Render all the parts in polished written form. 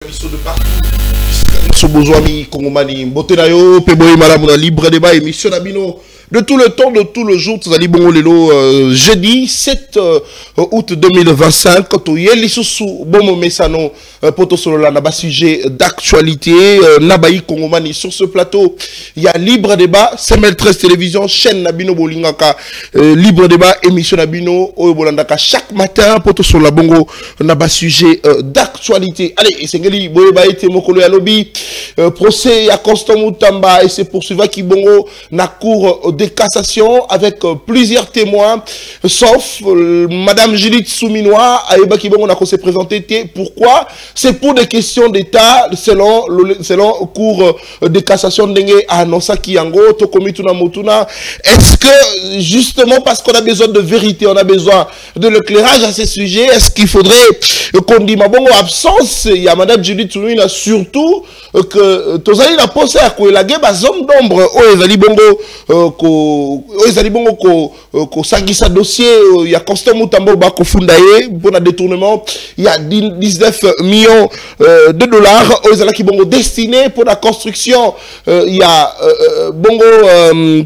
de partout. Sobozwami, Kongomani, Mbotenayo, Peboy, Madame, libre débat, émission Nabino. De tout le temps, de tout le jour, Tazali Bongolelo, jeudi 7 août 2025, quand on y est, l'issou, bon, messano, poto solo là, n'a sujet d'actualité, Nabaï Kongomani, sur ce plateau, il y a libre débat, CML 13 télévision, chaîne Nabino Bolingaka, libre débat, émission Nabino, Oyobolandaka, chaque matin, poto solo la Bongo, n'a sujet d'actualité. Allez, et c'est Ngeli, Boyeba et Temokolo Yalobi, procès à Constant Moutamba, et c'est poursuivant qui Bongo, na cour de cassation avec plusieurs témoins, sauf Madame Judith Souminois, Aïba Kibongo n'a s'est présenté. Pourquoi? C'est pour des questions d'État, selon cour de cassation d'Enge à Nonsa Kiyango, Tokomituna Mutuna. Est-ce que, justement, parce qu'on a besoin de vérité, on a besoin de l'éclairage à ces sujets, est-ce qu'il faudrait qu'on dise, ma bongo absence, il y a Madame Judith Souminois, surtout que Tozali n'a pas ça, qu'il y a des zone d'ombre, Ezali Bongo, Ezali Bongo ko sangisa dossier, il y a Constant Moutambo Bako Fundaye pour un détournement, il y a 19 millions de dollars Ezala qui Bongo destiné pour la construction, il y a Bongo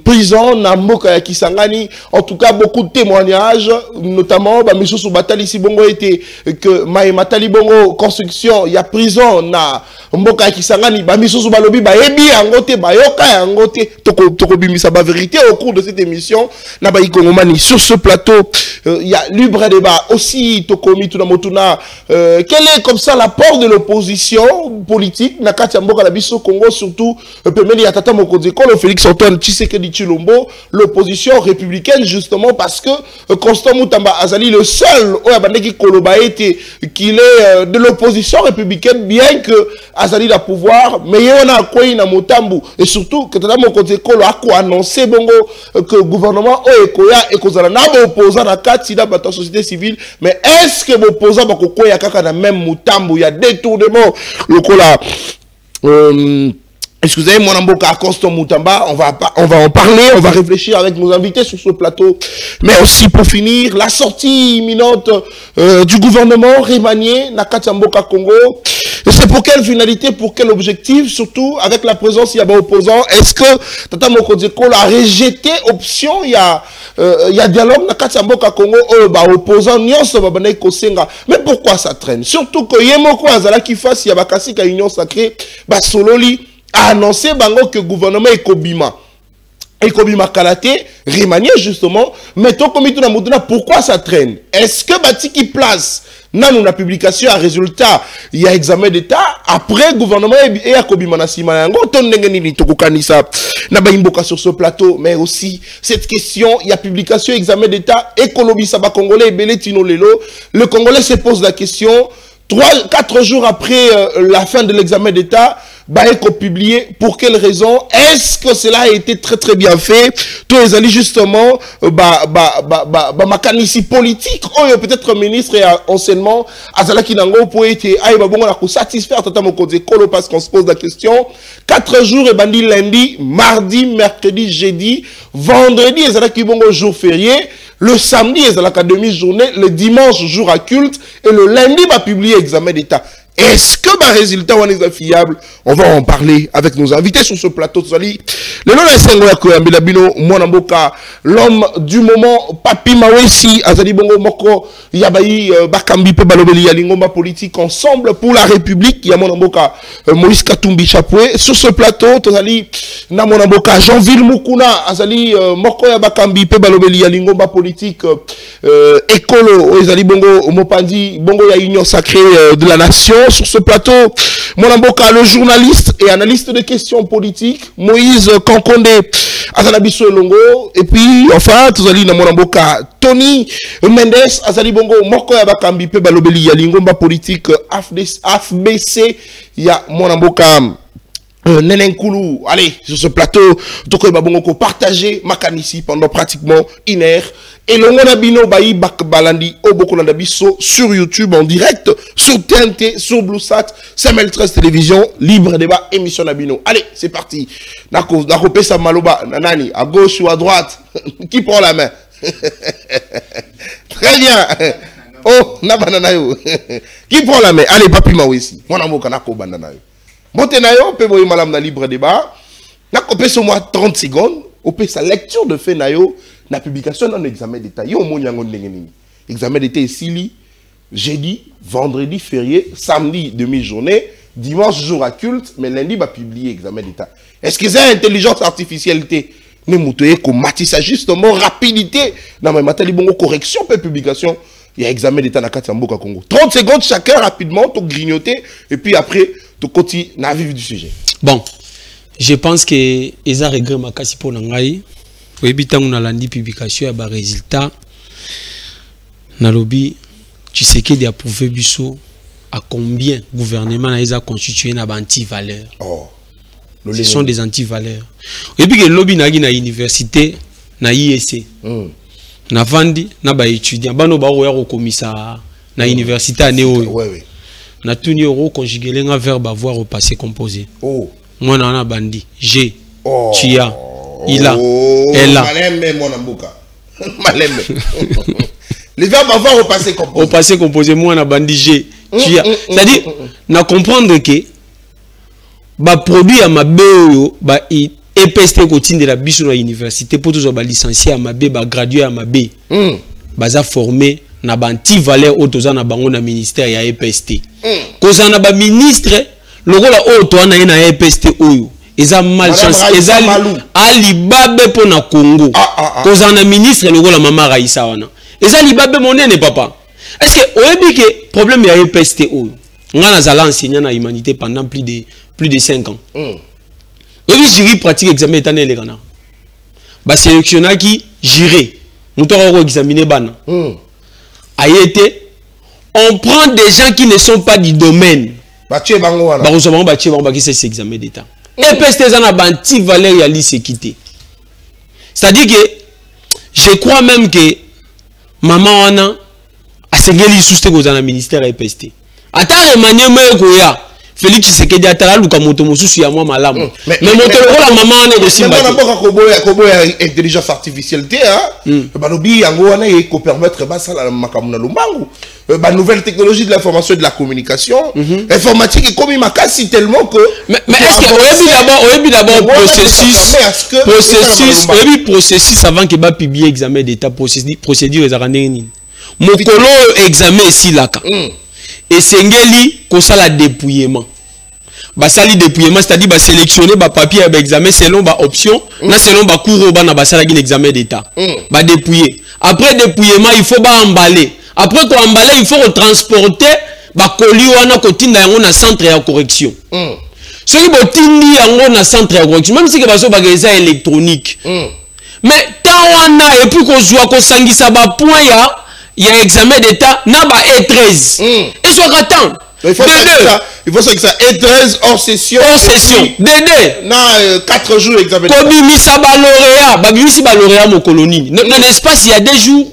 prison Namboka ya Kisangani. En tout cas beaucoup de témoignages, notamment ba Misusu Batali si Bongo était que Matali Bongo construction, il y a prison na Mboka ya Kisangani, ba Misusu Balobi ba ebi angote ba yoka angote toko bimisa ba vérité. Au cours de cette émission, Nabaï Kongomani, sur ce plateau, il y a libre débat aussi, Tokomi Tunamotuna. Quel est comme ça l'apport de l'opposition politique, Nakati Mboka Labiso Congo, surtout, Pemeli Atata Mokozeko, Félix Antoine Tshisekedi Tshilombo, l'opposition républicaine, justement, parce que Constant Moutamba Azali, le seul, Oyabandeki Koloba était qu'il est de l'opposition républicaine, bien que Azali la pouvoir, mais il y en a quoi na Motambu, et surtout que Tata Mokozeko a annoncé Bongo que le gouvernement Oekoya et Kozala n'a pas opposé à la société civile, mais est-ce que l'opposant Bakokoya Kaka na même Mutambu, il y a détournement, le cola. Excusez-moi, mon amboka à Constant Moutamba, on va en parler, on va réfléchir avec nos invités sur ce plateau. Mais aussi pour finir, la sortie imminente du gouvernement Remanié, Nakati Mboka Congo. C'est pour quelle finalité, pour quel objectif, surtout avec la présence, il y a des opposants. Est-ce que Tata Mokozeko a rejeté option, il y a dialogue, Nakati Mboka Congo, opposant, mais pourquoi ça traîne? Surtout que Yemoko Azala qui fasse, il y a Bakasi qui a union sacrée, Sololi a annoncé bango que le gouvernement est Kobima. Et Kobima Kalate, Remanié justement, mais pourquoi ça traîne? Est-ce que Batiki place dans la publication à résultat, il y a examen d'État, après le gouvernement et à Kobima Nasima, sur ce plateau, mais aussi cette question, il y a publication, examen d'État, économie Saba Congolais, Belé Tino Lelo, le Congolais se pose la question, 4 jours après la fin de l'examen d'État, Baeko publié, pour quelle raison? Est-ce que cela a été très très bien fait? Tous les alliés justement, makanisi politique, peut-être ministre et enseignement, Azala Kinango pour être, satisfaire Tata Mokozeko, parce qu'on se pose la question. 4 jours et bandi lundi, mardi, mercredi, jeudi, vendredi, Azala Kibongo jour férié. Le samedi, ils ont la demi-journée, le dimanche, jour à culte, et le lundi, va publier examen d'État. Est-ce que ma résultat est fiable? On va en parler avec nos invités sur ce plateau. Le nom est l'homme du moment, Papi Mawesi, Azali Bongo Moko, Yabayi, Bakambi, Pebalobeli, Yalingomba politique ensemble pour la République, Yamonamboka, Moïse Katumbi Chapoué. Sur ce plateau, Tozali, Namonamboka, Jean-Ville Moukouna, Azali Moko, Bakambi, Pebalobeli, Yalingomba politique, Ekolo, Azali Bongo, Mopandi, Bongo, ya Union sacrée de la nation. Sur ce plateau, Monamboka, le journaliste et analyste de questions politiques, Moïse Kankonde, Azalabiso Longo, et puis, enfin, Tozali na Monamboka, Tony Mendes, Azali Bongo, Moko Yabakambi, Pebalobeli, Yalingomba politique, AFBC, ya Monamboka. Nenenkulu, allez, sur ce plateau, Toko Babongo, partagé Makanisi pendant pratiquement 1 heure. Et le Monabino Bayi Bakbalandi, Obokolandabiso, sur YouTube en direct, sur TNT, sur BlueSat, CML 13 télévision, libre débat, émission Nabino. Allez, c'est parti. Nako Pesa Maloba, Nanani, à gauche ou à droite, qui prend la main? Très bien. Oh, na banana yo. Qui prend la main? Allez, papi Mawesi. Moi, na kana ko banana yo. Monte na yo, pe boy malam na libre débat. Na kopé sur moi 30 secondes. Au pe sa lecture de fait na yo, na publication dans l'examen d'état. Yo mo nyango ndenge nini. Examen d'état ici jeudi, vendredi férié, samedi demi-journée, dimanche jour à culte, mais lundi va publier examen d'état. Est-ce que c'est intelligence artificielle? Ne moutoye ko matissa justement rapidité dans ma matali bongo correction pe publication. Il y a examen d'état na Katamboka Congo. 30 secondes chacun rapidement, tu grignoter et puis après tu continues na vivre du sujet. Bon, je pense que eza regret makasi pour ngai. Oyebi tangu na landi publication ya ba résultat na lobby tu sais que dia prouver biso à combien gouvernement na eza constitué na ba anti-valeur. Oh. Ce sont des anti-valeurs. Et puis que le lobby na université na IEC. Na vandi na ba étudiant bano ba oya ko komisa na université ané oyo. Ouais. Na tuni euro conjugué nga verbe avoir au passé composé. Oh. Moi na bandi G. Oh. Tia. Ila. Ella. Malembe mon ambuka. Malembe. Les verbes avoir au passé composé. Au passé composé moi na bandi G. Tia. C'est-à-dire na comprendre que ba produit à ma béo ba EPST continue de la biso na université pour tous ba licencié à ma bé ba gradué à ma bé baza formé na ba anti-valeur autoza na bango na ministère ya EPST koza na ba ministre lokola auto na na EPST oyo eza malchance eza alibabe pour na Congo koza na ministre lokola mama Raissa wana eza libabe monene papa. Est-ce que oyebi que problème ya EPST oyo nga na zala enseignant na humanité pendant plus de 5 ans. Et jury pratique examen état né les gana. Ba sélectionner qui juré. Mouton examiner ban. A été on prend des gens qui ne sont pas du domaine. Ba tché bango wana. Ba recevoir ba tché bango ba qui c'est examen d'état. Et PST za na banti valeur ya li sécurité. C'est-à-dire que je crois même que maman wana a sengeli souste ko za na ministère ya PST. Ata remaniement ko ya Félix Tshisekedi atala luka moto mosusu ya moi malamu. Mais moto la maman na aussi ba. Mais na kobo ya intelligence artificielle ba lobi yango wana e ko permettre ba sala makamuna lumbangu. Ba nouvelle technologie de l'information et de la communication, informatique est comme makasi tellement que mais est-ce que oyebi d'abord processus avant que ba publier examen d'état procédure za ndeni. Mokolo examen ici là ka. Et sengeli kosala dépouillement. Basali dépouillement, c'est-à-dire ba sélectionner ba papier ba examen selon ba option, na selon ba cours ba na basala gi examen d'état. Ba dépouiller. Après dépouillement, il faut ba emballer. Après ko emballer, il faut transporter ba colis wana ko tinda yango na centre de correction. Ce qui botindi yango na centre de correction, même si que baso ba geza électronique. Mais tant wana et puis ko joua ko sangisa ba point ya il y a un examen d'état n'a pas E13 et soit attend il faut que ça E13 hors session Dédé na 4 jours examen d'état kobimisa ba lauréat ba bimisi ba lauréat mo colonie n'est-ce pas s'il y a des jours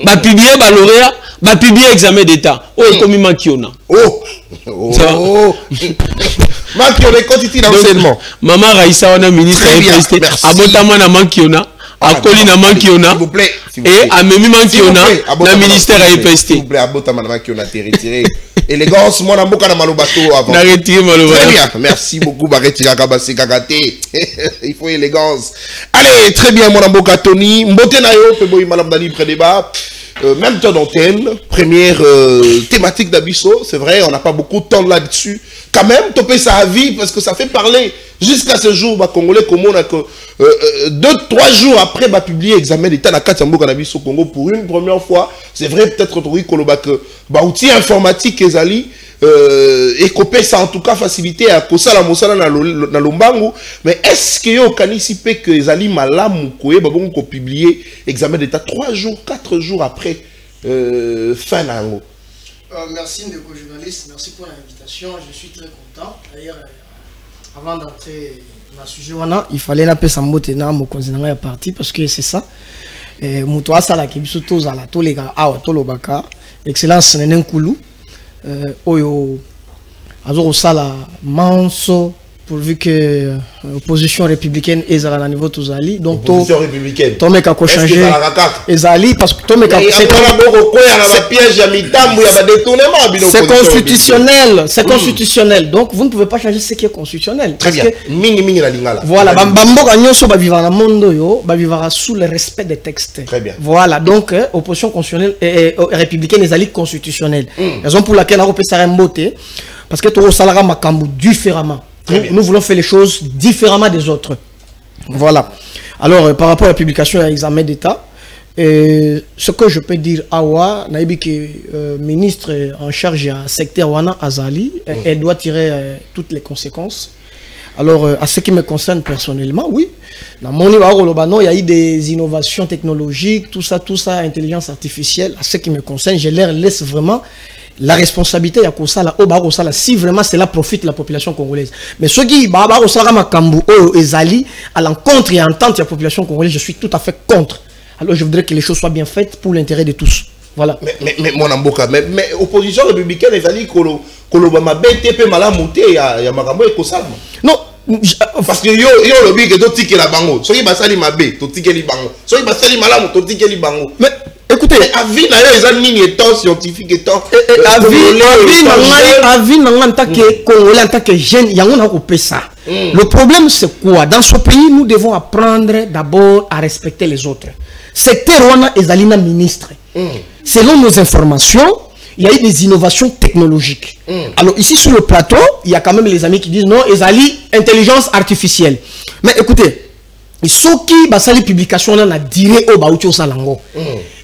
ba publier ba lauréat ba publier examen d'état oh comme Makiona Makiona quantité d'enseignement maman Raissa wana ministre EPST abotama na Makiona akoli na Makiona et à Memi Makiona na ministère à EPST s'il vous plaît abotama na Makiona retiré élégance moi na mboka na malobato avant na retirer malobato très bien merci beaucoup ba retira kabase kakaté il faut élégance allez très bien mon mboka Tony mbote na yo pe boy malam dali près débat même temps d'antenne première thématique d'Abisso c'est vrai on n'a pas beaucoup de temps là-dessus quand même topé ça à vie parce que ça fait parler jusqu'à ce jour bah congolais comme on a que 2-3 jours après bah publier examen d'état na Katambo cannabis au Congo pour une première fois c'est vrai peut-être oui koloba que bah outil informatique ezali et copé ça en tout cas facilité à kosala mosala na lombangu mais est-ce que yo kanisipe que ezali malamu koye ba bongo ko publier examen d'état 3 jours 4 jours après fin nango. Merci Ndeko journaliste, merci pour l'invitation, je suis très content. D'ailleurs avant d'entrer dans le sujet il fallait la paix sans mot na mo konzinanga ya parti parce que c'est ça. Muto asala ki biso tozala to les gars awa to lobaka excellence nenen kulu oyo azo sala manso pourvu que l'opposition républicaine est à niveau tous ali. Donc, opposition républicaine. Ton mec a changé. Ezali parce que ton mec a c'est constitutionnel. C'est constitutionnel. Donc, vous ne pouvez pas changer ce qui est constitutionnel. Très bien. Voilà. Bambo Gagnoso va vivre dans le monde, va vivre sous le respect des textes. Très bien. Voilà. Donc, opposition constitutionnelle et républicaine, Ezali constitutionnelle. Raison pour laquelle on peut s'arrêter parce que tout le salaire makambu différemment. Nous voulons faire les choses différemment des autres. Voilà. Alors, par rapport à la publication et à l'examen d'État, ce que je peux dire, Awa, ministre en charge du secteur Wana Azali, elle doit tirer toutes les conséquences. Alors, à ce qui me concerne personnellement, oui. Dans mon niveau, il y a eu des innovations technologiques, tout ça, intelligence artificielle. À ce qui me concerne, je leur laisse vraiment la responsabilité à Kosala, si vraiment cela profite la population congolaise. Mais ceux qui Ezali à l'encontre et à l'entente de la population congolaise, je suis tout à fait contre. Alors je voudrais que les choses soient bien faites pour l'intérêt de tous. Voilà. Mais mon amboka, mais opposition républicaine Ezali Kolobama BTP Malamouté, ya Makambo et Kosala. Non. Parce que yo le big to tike la bango. Soki basali mabe, to tike li bango. Soki basali malamu, to tike li bango. Mais écoutez, avis na yo ezali nini étant scientifique étant avis en tant que Congolais, en tant que jeune, yango na ko pesa. Le problème c'est quoi? Dans ce pays, nous devons apprendre d'abord à respecter les autres. Secteur Rwanda Ezalina ministre. Selon nos informations, il y a eu des innovations technologiques. Alors ici sur le plateau, il y a quand même les amis qui disent non, Ezali, intelligence artificielle. Mais écoutez, ceux qui basali publication on a diré au Baouti au Salango.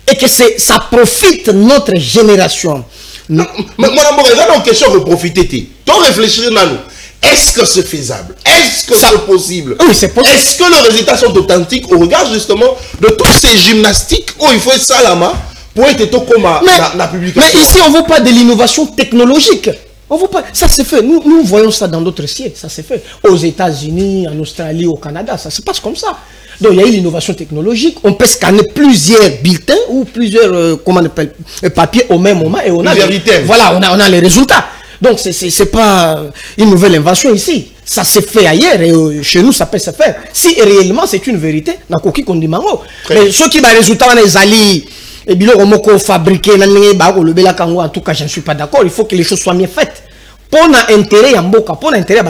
Et que ça profite notre génération. Mais moi, il y a une question de profiter. Tu réfléchir à nous. Est-ce que c'est faisable? Est-ce que c'est possible? Oui, c'est possible. Est-ce que les résultats sont authentiques au regard justement de toutes ces gymnastiques où il faut être salama pour être comme la publication? Mais ici, on ne veut pas de l'innovation technologique. On veut pas. Ça se fait. Nous voyons ça dans d'autres siècles. Ça se fait. Aux États-Unis, en Australie, au Canada. Ça se passe comme ça. Donc, il y a eu l'innovation technologique. On peut scanner plusieurs bulletins ou plusieurs comment on appelle, papiers au même moment. Et on a voilà, on a les résultats. Donc, ce n'est pas une nouvelle invention ici. Ça s'est fait ailleurs et chez nous, ça peut se faire. Si réellement c'est une vérité, mais ceux qui ont les résultats, on les alliés. Et bien, on fabriqué, en tout cas, je ne suis pas d'accord. Il faut que les choses soient mieux faites. Pour l'intérêt, pour l'intérêt,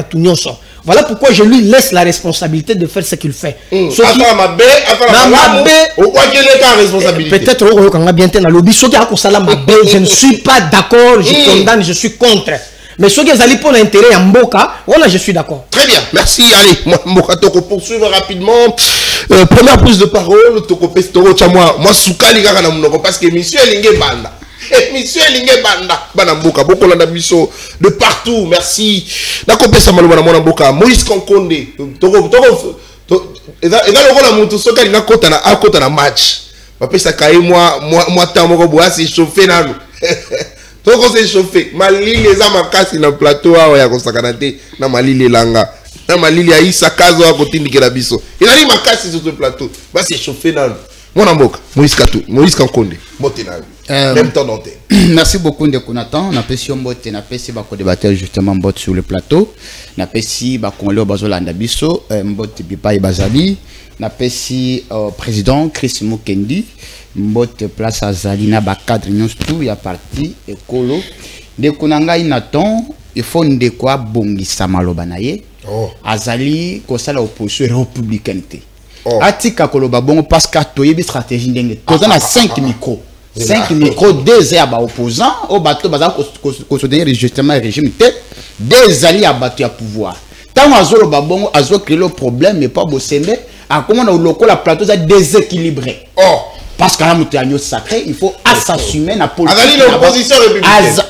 voilà pourquoi je lui laisse la responsabilité de faire ce qu'il fait. Peut-être je ne suis pas d'accord, je condamne, je suis contre. Mais ceux qui allaient pour l'intérêt en Mboka, voilà, je suis d'accord. Très bien, merci. Allez, Mboka, Toko poursuivre rapidement. Première prise de parole, Toko Pestoro, moi, Soukali Gagana Mounoko, parce que monsieur Elingue Banda. Monsieur Elingue Banda, Banamboka, beaucoup d'ambition de partout, merci. D'accord, Pesa Malou, Mboka, Moïse Konkonde, Toko, et là, le rôle de Soukali n'a qu'à na match. Papa, ça caille moi, tant, moi, c'est chauffé, là. Donc on s'est chauffé. Malili les a makasi na plateau awa ya kosakanate na malili langa. Na malili ya isa kazo wa kotindike la biso. Il a dit makasi sur ce plateau. Va s'est chauffé na. Mon amboka, Moïse Kankonde. Même temps d'antenne. Merci beaucoup de Konatan. On a pesi mbote na pesi ba ko débattre justement mbote sur le plateau. Na pesi ba konlo bazolanda biso mbote bipai bazali. Na pesi président Chris Mukendi. Mbote place à Zalina ba cadre nyons tout ya parti ekolo de konanga inaton il faut de quoi bongisa maloba na ye azali ko sala opposition républicaine te atika koloba bongo parce que toyebi stratégie ndenge toza na 5 micros 5 micros deux ya ba opposants au bateau baza ko soutenir justement régime te deux alliés à bateau ya pouvoir tant azolo ba bongo azo créer le problème mais pas bosembe a comment on local la plateau ça déséquilibré parce qu'à la sacré, il faut s'assumer la politique. L'opposition républicaine.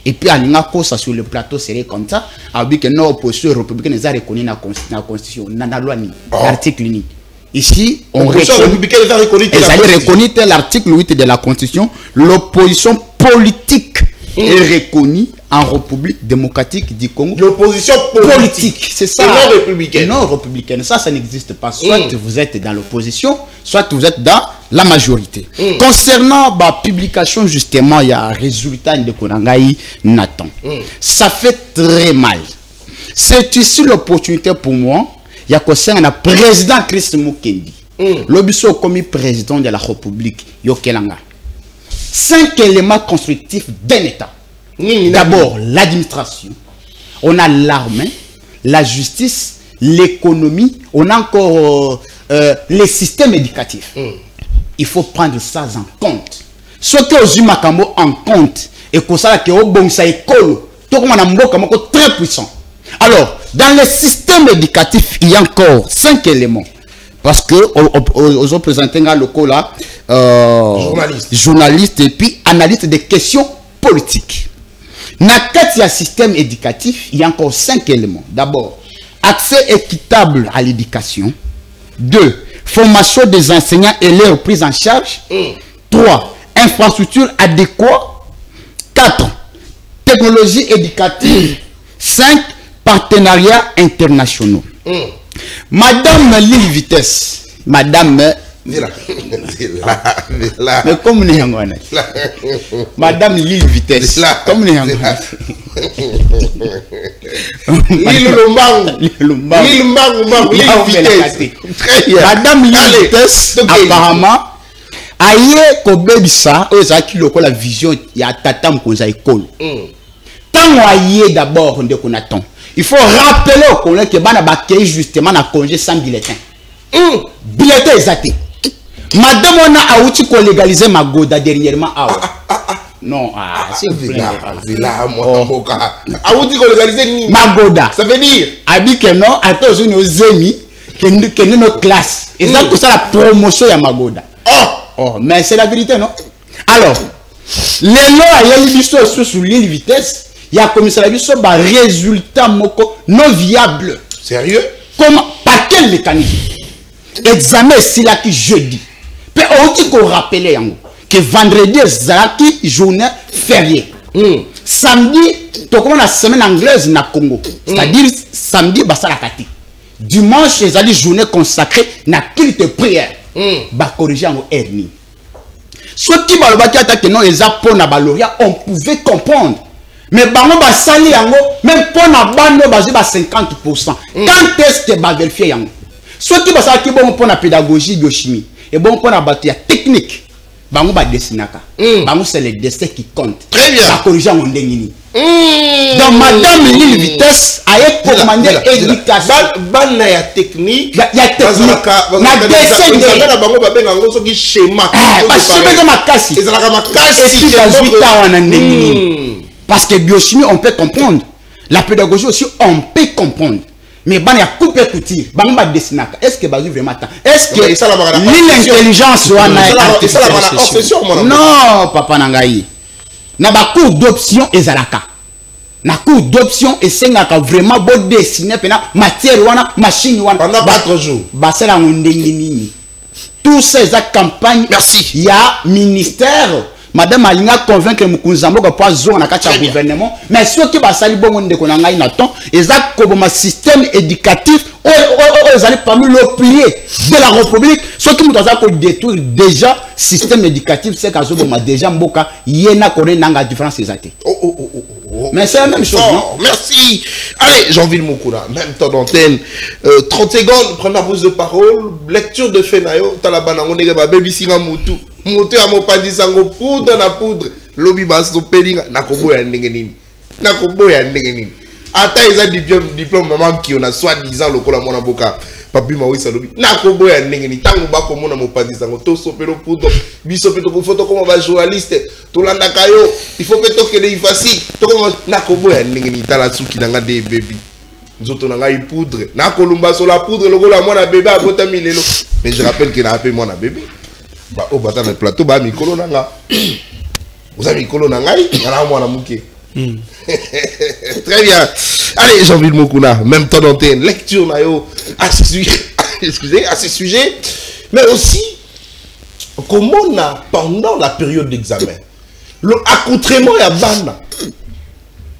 Et puis, à l'ingako, sur le plateau, c'est comme ça. Avec que nos oppositions républicaines, ils ont reconnu la constitution, la loi, l'article unique. Ici, on reconnaît l'article 8 de la constitution. L'opposition politique est reconnue en République démocratique du Congo. L'opposition politique, c'est ça. Non républicaine. Non républicaine. Ça n'existe pas. Soit vous êtes dans l'opposition, soit vous êtes dans la majorité. Concernant la publication, justement, il y a un résultat de Konangaï Nathan. Ça fait très mal. C'est ici l'opportunité pour moi. Il y a un président Christ Mukendi. L'Obiso comme président de la République. Yokelanga. 5 éléments constructifs d'un État. D'abord, l'administration. On a l'armée, la justice, l'économie. On a encore les systèmes éducatifs. Il faut prendre ça en compte. Ce que vous avez en compte, et que ça est bon, ça est très puissant. Alors, dans le système éducatif, il y a encore 5 éléments. Parce que aux représentants locaux là, journalistes et puis analystes des questions politiques. Dans le système éducatif, il y a encore 5 éléments. D'abord, accès équitable à l'éducation. 2. Formation des enseignants et leur prise en charge. 3. Infrastructure adéquate. 4. Technologie éducative. 5. Partenariats internationaux. Madame Lille Vitesse. Madame. Mais comme nous avons Madame Lille Vitesse. Comme nous avons Madame Lille Vitesse. Apparemment, aïe kobebisa ozaki lokola vision ya tata mkonza école. Tant aïe d'abord de qu'on attend. Il faut rappeler au collègue que bana bakei justement na congé sans bulletin. Bulletin exact. Madame on a outi ko légaliser Magoda dernièrement non, c'est là moi outi ko légaliser Magoda. Ça veut dire abi que non attends nos amis que nos classes. Et ça que ça la promotion ya Magoda. Oh, mais c'est la vérité non. Alors, les lois il y a une histoire sur l'île vitesse. Il y a comme ça un résultat non viable. Sérieux? Comment? Par quel mécanisme? Examen si là qui jeudi. Puis on dit qu'on rappelle que vendredi c'est journée fériée. Samedi, tu comme la semaine anglaise na Congo. C'est-à-dire samedi basa la kati. Dimanche c'est journée consacrée na culte prière. Ba corriger en hernie. Ce qui va le battre attaquer non les apôtres na baloria on pouvait comprendre. Mais bango ba sali yango même pour na bando ba 50%. Quand est-ce que ba vérifier yango? Ce qui va ça qui bon pour la pédagogie biochimie et bon pour la bataille technique. Bango ba dessinaka. Bango c'est le dessin qui compte. Très bien. Ça corrige en ndengini. Donc madame Lille Vitesse a commandé éducation. Ban na ya technique. Ya technique. Na dessin na bango ba benga ngo soki schéma. Ba schéma de makasi. Ezalaka makasi. Et si 18 ans en ndengini. Parce que biochimie, on peut comprendre. La pédagogie aussi, on peut comprendre. Mais il y a coupé couture. Est-ce que c'est vraiment temps? Est-ce que l'intelligence non, papa Nangaï. Na ba cours d'option ezalaka. Na cours d'option et c'est vraiment beau dessiner pendant matière wana machine wana pendant 4 jours. Basela ngondengini. Tous ces campagnes. Merci. Il y a ministère. Madame Alinga convaincre Mukunzambo que pas zone na kati gouvernement mais ceux qui basali bongo ndeko na ngai na temps exact comme un système éducatif ils allaient parmi le pilier de la République ceux qui nous ont détruire déjà système éducatif c'est kazo boma déjà mboka yena kone nanga différence exacte. Mais c'est la même chose. Non? Merci. Allez, Jean-Ville Moukouna, même temps d'antenne. 30 secondes, première prise de parole, lecture de Fenayo, Talabana, on est baby singa moutou. Moutou à mon padi sango poudre na poudre. Lobby basso pelinga, nakobo ya ndengenini. Nakobo ya ndengenini. Ata isa diplôme maman qui on a soi-disant le kola mona boka. Papi mawisa lobi. Nakobo ya ndengenini. Tango bako mona mo padi sango to sopelo poudre. Biso peto ko photo comme va journaliste. Tolanda kayo, il faut peto que les facile. To comme nakobo ya ndengenini tala suki nanga de baby. Nzoto nanga i poudre. Nakolumba sur la poudre le kola mona bébé a bota milelo. Mais je rappelle qu'il a appelé mona bébé. Bah au bata le plateau ba mikolo nanga. Vous avez mikolo nanga i na mwana muke. Très bien. Allez, Jean-Ville Moukouna, même temps d'antenne, lecture nayo à ce sujet, excusez, à ce sujet, mais aussi comment on a pendant la période d'examen, le accoutrement ya bana.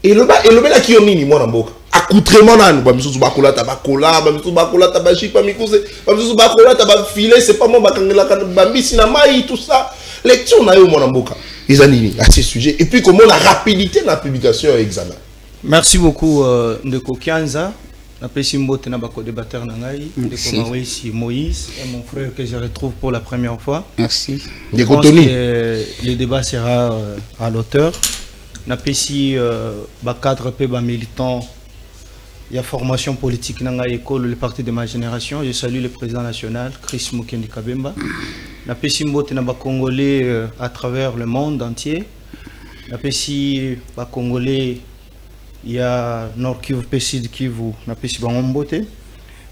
Et le bela qui on ni moi mboka. Accoutrement na ba misusu bakola tabakola, ba misusu bakola tabashi pa mikuse, ba misusu bakola tabafiler, c'est pas moi bakangela kana ba misina mai tout ça. Lecture nayo moi mboka. À ce sujet. Et puis comment la rapidité de la publication et examen. Merci beaucoup Ndeko Kianza. Napesi mbote na bako débatteur nangai, Ndeko Mawesi Moïse et mon frère que je retrouve pour la première fois. Merci. Je pense que le débat sera à l'auteur. Napesi ba cadre pe ba militant. Il y a formation politique nanga école le parti de ma génération. Je salue le président national Chris Mukendi Kabemba. Napesi mbote na ba congolais à travers le monde entier. Napesi ba congolais il y a Nord Kivu, Sud Kivu, na pesi ba mbote.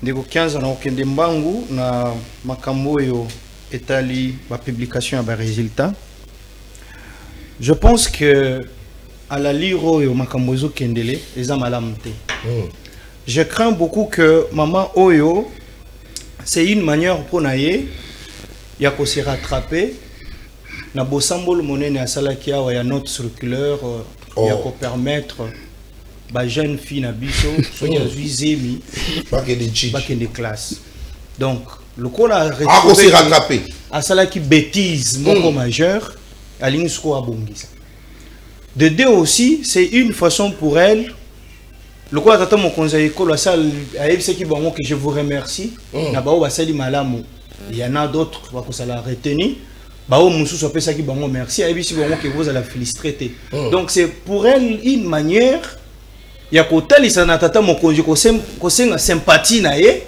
Ndeko 15 na okende mbangu na makambo yo etali ba publication ya ba résultats. Je pense que à la lire yo makambo zo kendele eza malamu te. Je crains beaucoup que maman Oyo, c'est une manière pour naye ya ko se rattraper na bosambolo monene ya salaki awa ya note circulaire ya ko permettre ba jeune fille na biso soki azwi zemi bakende classe. Donc le col a rattrapé à salaki bêtise moko majeur alingi soko abongisa. De deux aussi, c'est une façon pour elle. Le quoi attend mon conseil école, ça c'est qui bon que je vous remercie. Nabao basali malamu. Il y en a d'autres qui ça la retenir. Bao musu so pesa qui bon merci. Ayebi si bon que vous allez féliciter. Donc c'est pour elle une manière ya kotali sana tata mon conseil ko senga sympathie na ye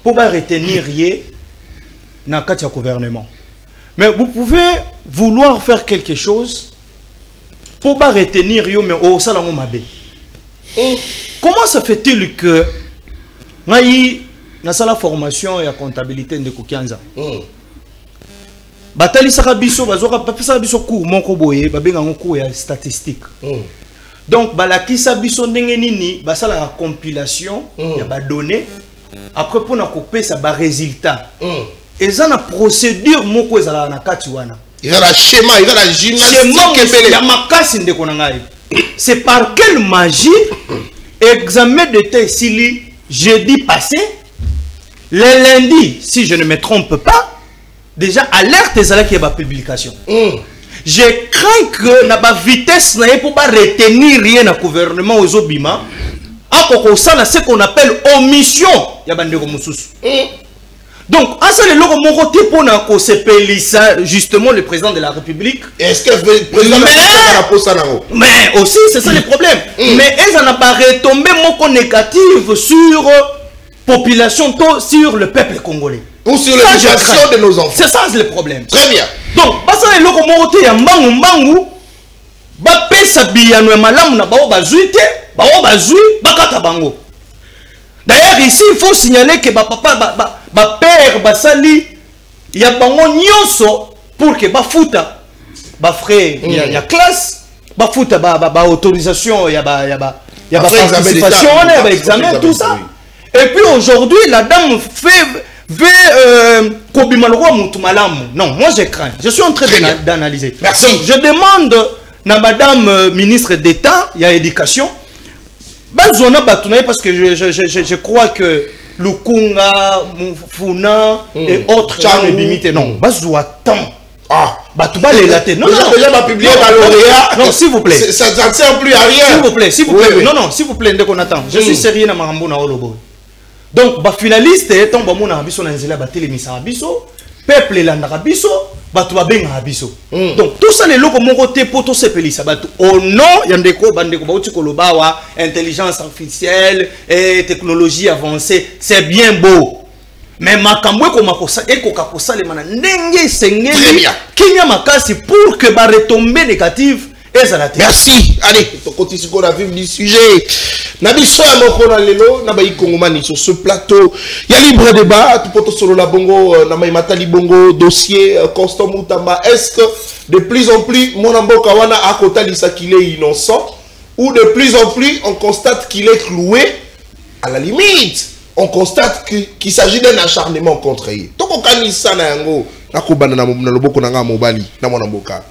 pour ba retenir ye na kati ya gouvernement. Mais vous pouvez vouloir faire quelque chose pour pas retenir yo mais au salon mabe. Comment ça fait-il que ngai na sala formation ya comptabilité de Kokianza batali saka biso bazoka papesa biso cours moko boye babenga cours ya statistique. Donc balakisa biso ndenge nini basala la compilation ya ba données après pour na kopesa ba résultat. Eza na procédure moko ezala na kati wana. Il y a la schéma, il y a la gymnastique. Il y a ma casse de Konangaï. C'est par quelle magie examen de test jeudi passé, le lundi, si je ne me trompe pas, déjà alerte à la publication. Je crains que na ba vitesse na pour pas retenir rien au gouvernement aux obima, à ce qu'on appelle omission. Ya bande donc, à ce moment où on a justement le président de la République. Est-ce que le président de la République mais aussi, c'est ça le problème. Mais ils n'ont pas retombé mon négatif sur la population, sur le peuple congolais. Ou sur l'éducation de nos enfants. C'est ça le problème. Très bien. Donc, parce que le moment où il y a mbangu, d'ailleurs, ici, il faut signaler que papa, père, basali, il y a bango nyonso pour que bafuta, frère, il y a classe, bafuta, autorisation, il y a participation, il y a examen, tout ça. Et puis aujourd'hui, la dame veut non, moi je crains. Je suis en train d'analyser. Merci. Donc, je demande à madame ministre d'État, il y a éducation, parce que je crois que Lukunga, Funa et autres gens ne limitent. Non, attends. Ah, non, déjà ma publié ma lauréat. Non, s'il vous plaît. Ça ne sert plus à rien. S'il vous plaît, s'il vous plaît. Non, non, s'il vous plaît, dès qu'on attend. Je suis sérieux dans ma rambouna olobo. Donc, finaliste, tant que mon abisso n'a pas battu les abisso, peuple l'andra bisso, battu ben abisso. Donc, tout ça, les locaux mon côté pour tout ces pays, ça bat au nom, yandeko, bandeko, bauti kolobawa, intelligence artificielle et technologie avancée, c'est bien beau. Mais ma kambwe ko makosa eko kakosa le mana ndenge sengeli kinya makasi pour que ba retombée négative ezalate. Merci. Allez, on continue sur la vue du sujet. Nabiso ya moko na lelo na ba ikongomani sur ce plateau. Il y a libre débat tout poto solo la bongo na maimata libongo dossier Constant Mutamba. Est-ce que de plus en plus mon mboka wana akota lisa qu'il est innocent ou de plus en plus on constate qu'il est cloué à la limite? On constate qu'il s'agit d'un acharnement contre lui. Donc, on a ça na yango na kubana na loboko na nga mobali na mwana mboka.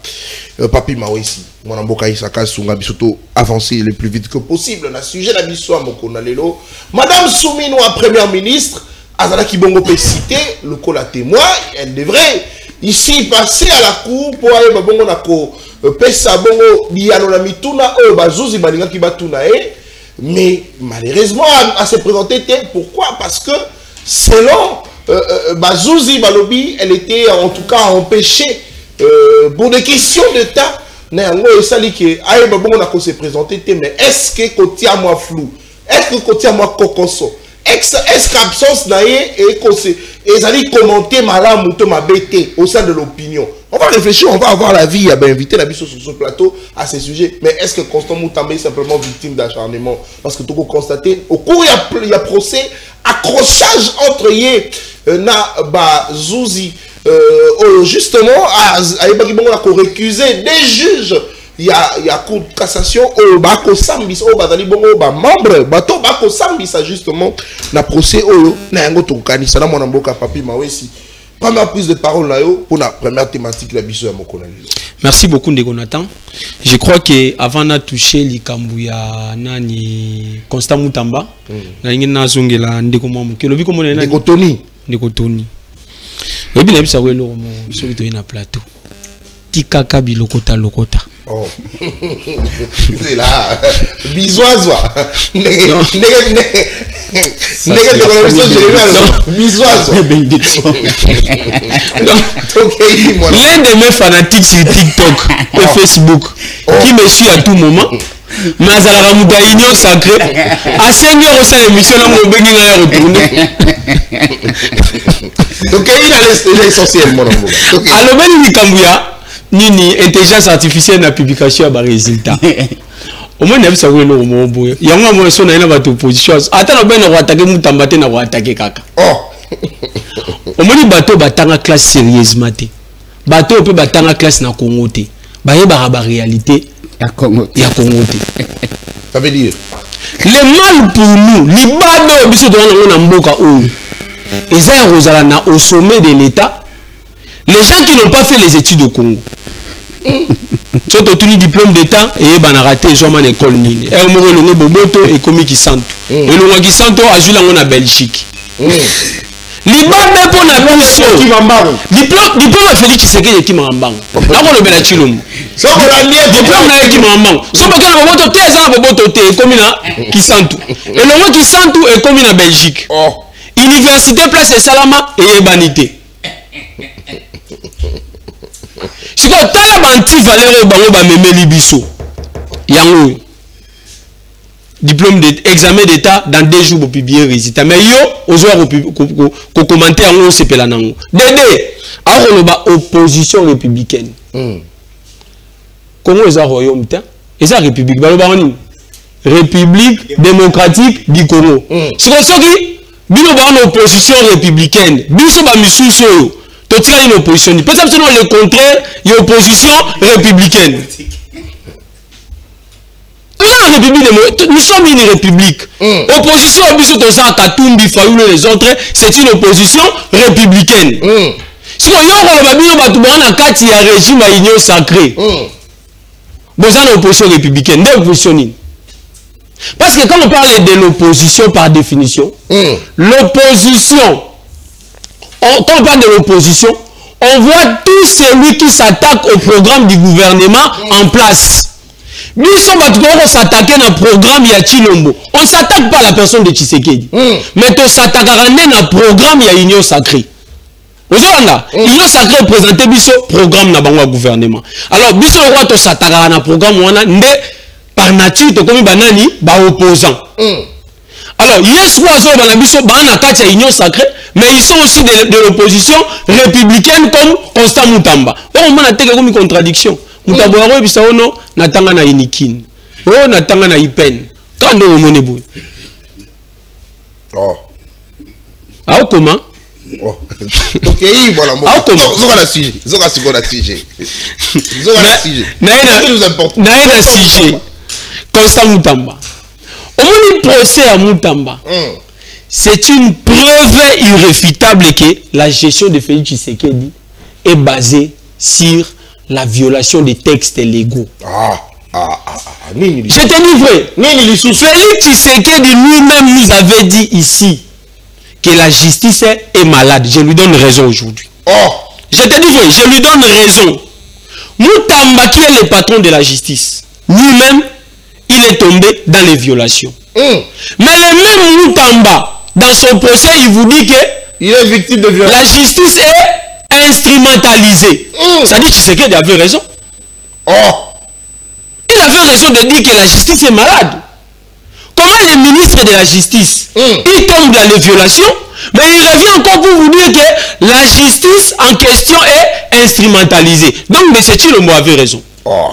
Papi Mawesi, mwana mboka isaka sunga bisoto avancer le plus vite que possible na sujet na biso moko na lelo. Madame Soumino, première ministre, azala ki bongo pe cité le col à témoin, elle devrait ici passer à la cour pour aller bongo na ko pesa bongo biano na mituna o bazuzi balinga ki batuna mais malheureusement, à se présenter, pourquoi? Parce que selon Zouzi Balobi, elle était en tout cas empêchée pour des questions d'État. Est-ce que se présenter, mais est-ce que côté à moi flou? Est-ce que côté à moi cocoso? Est-ce qu'absence naïe et ils allaient commenter malade ou ma bête au sein de l'opinion? On va réfléchir, on va avoir la vie, il y a invité la vie sur ce plateau à ces sujets. Mais est-ce que Constant Moutamba est simplement victime d'acharnement? Parce que tout vous constatez, au cours il y a procès, accrochage entre Zouzi, justement, à récuser des juges. Il y a cour de cassation au Bako Sambis, au Bazali Bongo, membre, Bato Bako Sambis, justement, na procès au Nayango Kanisa, na mon amboka papi Mawesi. Première prise de parole là pour la première thématique la biso ya Mokona. Merci beaucoup Ndégonathan. Je crois que avant de toucher les Kambouya nani Constant Moutamba, na ngina zongela ndeko mamu. Que le bi comme on est Ndekotoni. Ndekotoni. Et bien ça ouais lo celui de na plateau. Tikaka bilokota lokota. Oh. C'est là. Bisoisois. L'un de mes fanatiques sur TikTok et Facebook qui me suit à tout moment, mais à la Ramouda Union Sacrée, à 5 heures au sein de l'émission, là, mon béguin a retourné. Donc, il a l'essentiel, mon amour. Alors, ben, il Kambouya, Nini, intelligence artificielle na publication à résultat. Au moins, il y a ça, il y a un son à une opposition. Attends, ben, on va attaquer Moutamba, on va attaquer Kaka. Au moins, il bateau batanga classe sérieusement. Bateau peut batanga classe na Congo. Bah, il y a la réalité. Il y a Congo. Ça veut dire le mal pour nous, les bado, biso de la mboka ou. Ils ont au sommet de l'État. Les gens qui n'ont pas fait les études au Congo. Ils ont obtenu diplôme d'État et ils ont raté une école. Ils ont obtenu Boboto et Komi Kisanto. Et le Kisanto a joué en Belgique. Libande pour la mission. Diplôme à Félix Tshisekedi qui m'a embarqué. Là, on le met à Chilom. Diplôme à qui m'a embarqué. Si on peut faire un Boboto, t'es un Boboto, t'es comme Kisanto. Et le Kisanto est comme en Belgique. Université Place Salama et Ebanité. Si vous avez un petit valeur au bango bameme libiso, yango diplôme d'examen d'état dans 2 jours pour publier résultat. Mais yo, aux heures qu'on commenter en haut c'est pelanango. Dédé, alors on opposition républicaine. Comment est-ce royaume ta? Est-ce république? République démocratique du Congo. Si vous avez une opposition républicaine, biso ba misuso. Il y a une opposition. Peut-être que le contraire, il y a une opposition républicaine. Nous sommes une république. Opposition, les autres, c'est une opposition républicaine. Si on a un régime à union sacrée, vous avez une opposition républicaine. Parce que quand on parle de l'opposition par définition, l'opposition, quand on parle de l'opposition, on voit tout celui qui s'attaque au programme du gouvernement en place. Nous sommes s'attaquer à un programme de Chilombo. On ne s'attaque pas à la personne de Tshisekedi. Mais on s'attaque à un programme de l'Union Sacrée. Vous voyez là, l'Union Sacrée représente le programme de le gouvernement. Alors, biso on s'attaque à un programme par nature, comme banani, opposant. Alors, yes, on l'Union Sacrée, mais ils sont aussi de l'opposition républicaine comme Constant Moutamba. On a une contradiction. Moutamba n'a pas na Inikin. On n'a pas na Ipen. Quand on est bon. Oh. Ah, comment? Oh. Ok, voilà. Ah, comment? Zora sujet. Zora sujet. N'a sujet. Constant Moutamba. On a procès à Moutamba. C'est une preuve irréfutable que la gestion de Félix Tshisekedi est basée sur la violation des textes légaux. Je te dis vrai. Félix Tshisekedi lui-même nous avait dit ici que la justice est malade. Je lui donne raison aujourd'hui. Je te dis vrai, je lui donne raison. Moutamba qui est le patron de la justice, lui-même, il est tombé dans les violations. Mais le même Moutamba, dans son procès, il vous dit que il est victime de violence. La justice est instrumentalisée. Ça dit Tshisekedi avait raison. Oh. Il avait raison de dire que la justice est malade. Comment les ministres de la justice, ils tombent dans les violations, mais il revient encore pour vous dire que la justice en question est instrumentalisée. Donc M. Tshilombo avait raison. Oh.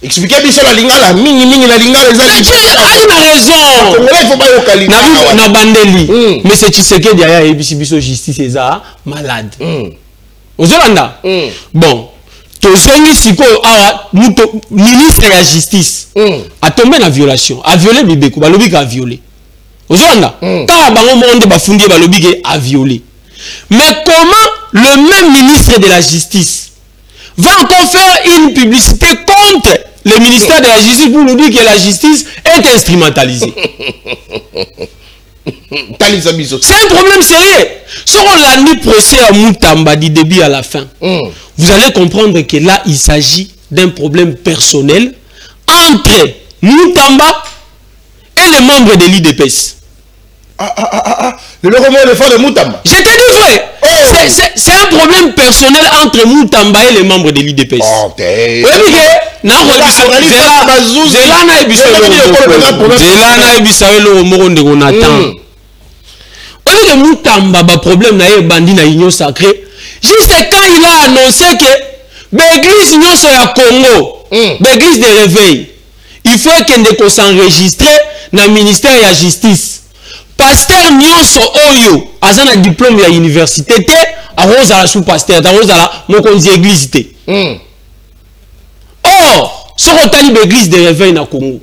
Expliquez-moi sur la lingala, la lingala, il a raison. Il faut pas y aller. Na bandeli. Mais c'est Tshisekedi a biso justice est malade. Ozolanda. Bon, tozongi siko awa ministre de la justice a tombé dans violation, a violé Bibeko, balobi ka violé. Ozolanda. Ta bango monde ba fundi balobi ke a violé. Mais comment le même ministre de la justice va encore faire une publicité contre le ministère de la justice pour nous dire que la justice est instrumentalisée? C'est un problème sérieux. Si on l'a mis procès à Moutamba du début à la fin, vous allez comprendre que là, il s'agit d'un problème personnel entre Moutamba et les membres de l'IDPS. Le roman de fond de Moutamba. Je te dis vrai. C'est un problème personnel entre Moutamba et les membres de l'IDPS. Problème na bandi na union sacrée. Juste quand il a annoncé que l'église union ya Congo, l'église de réveil, il faut qu'on s'enregistre dans le ministère de la justice. Pasteur nyonso oyo azana diplôme ya université te aroza la sous pasteur aroza la mokonzi église te. Or ce rotali l'église de réveil na Congo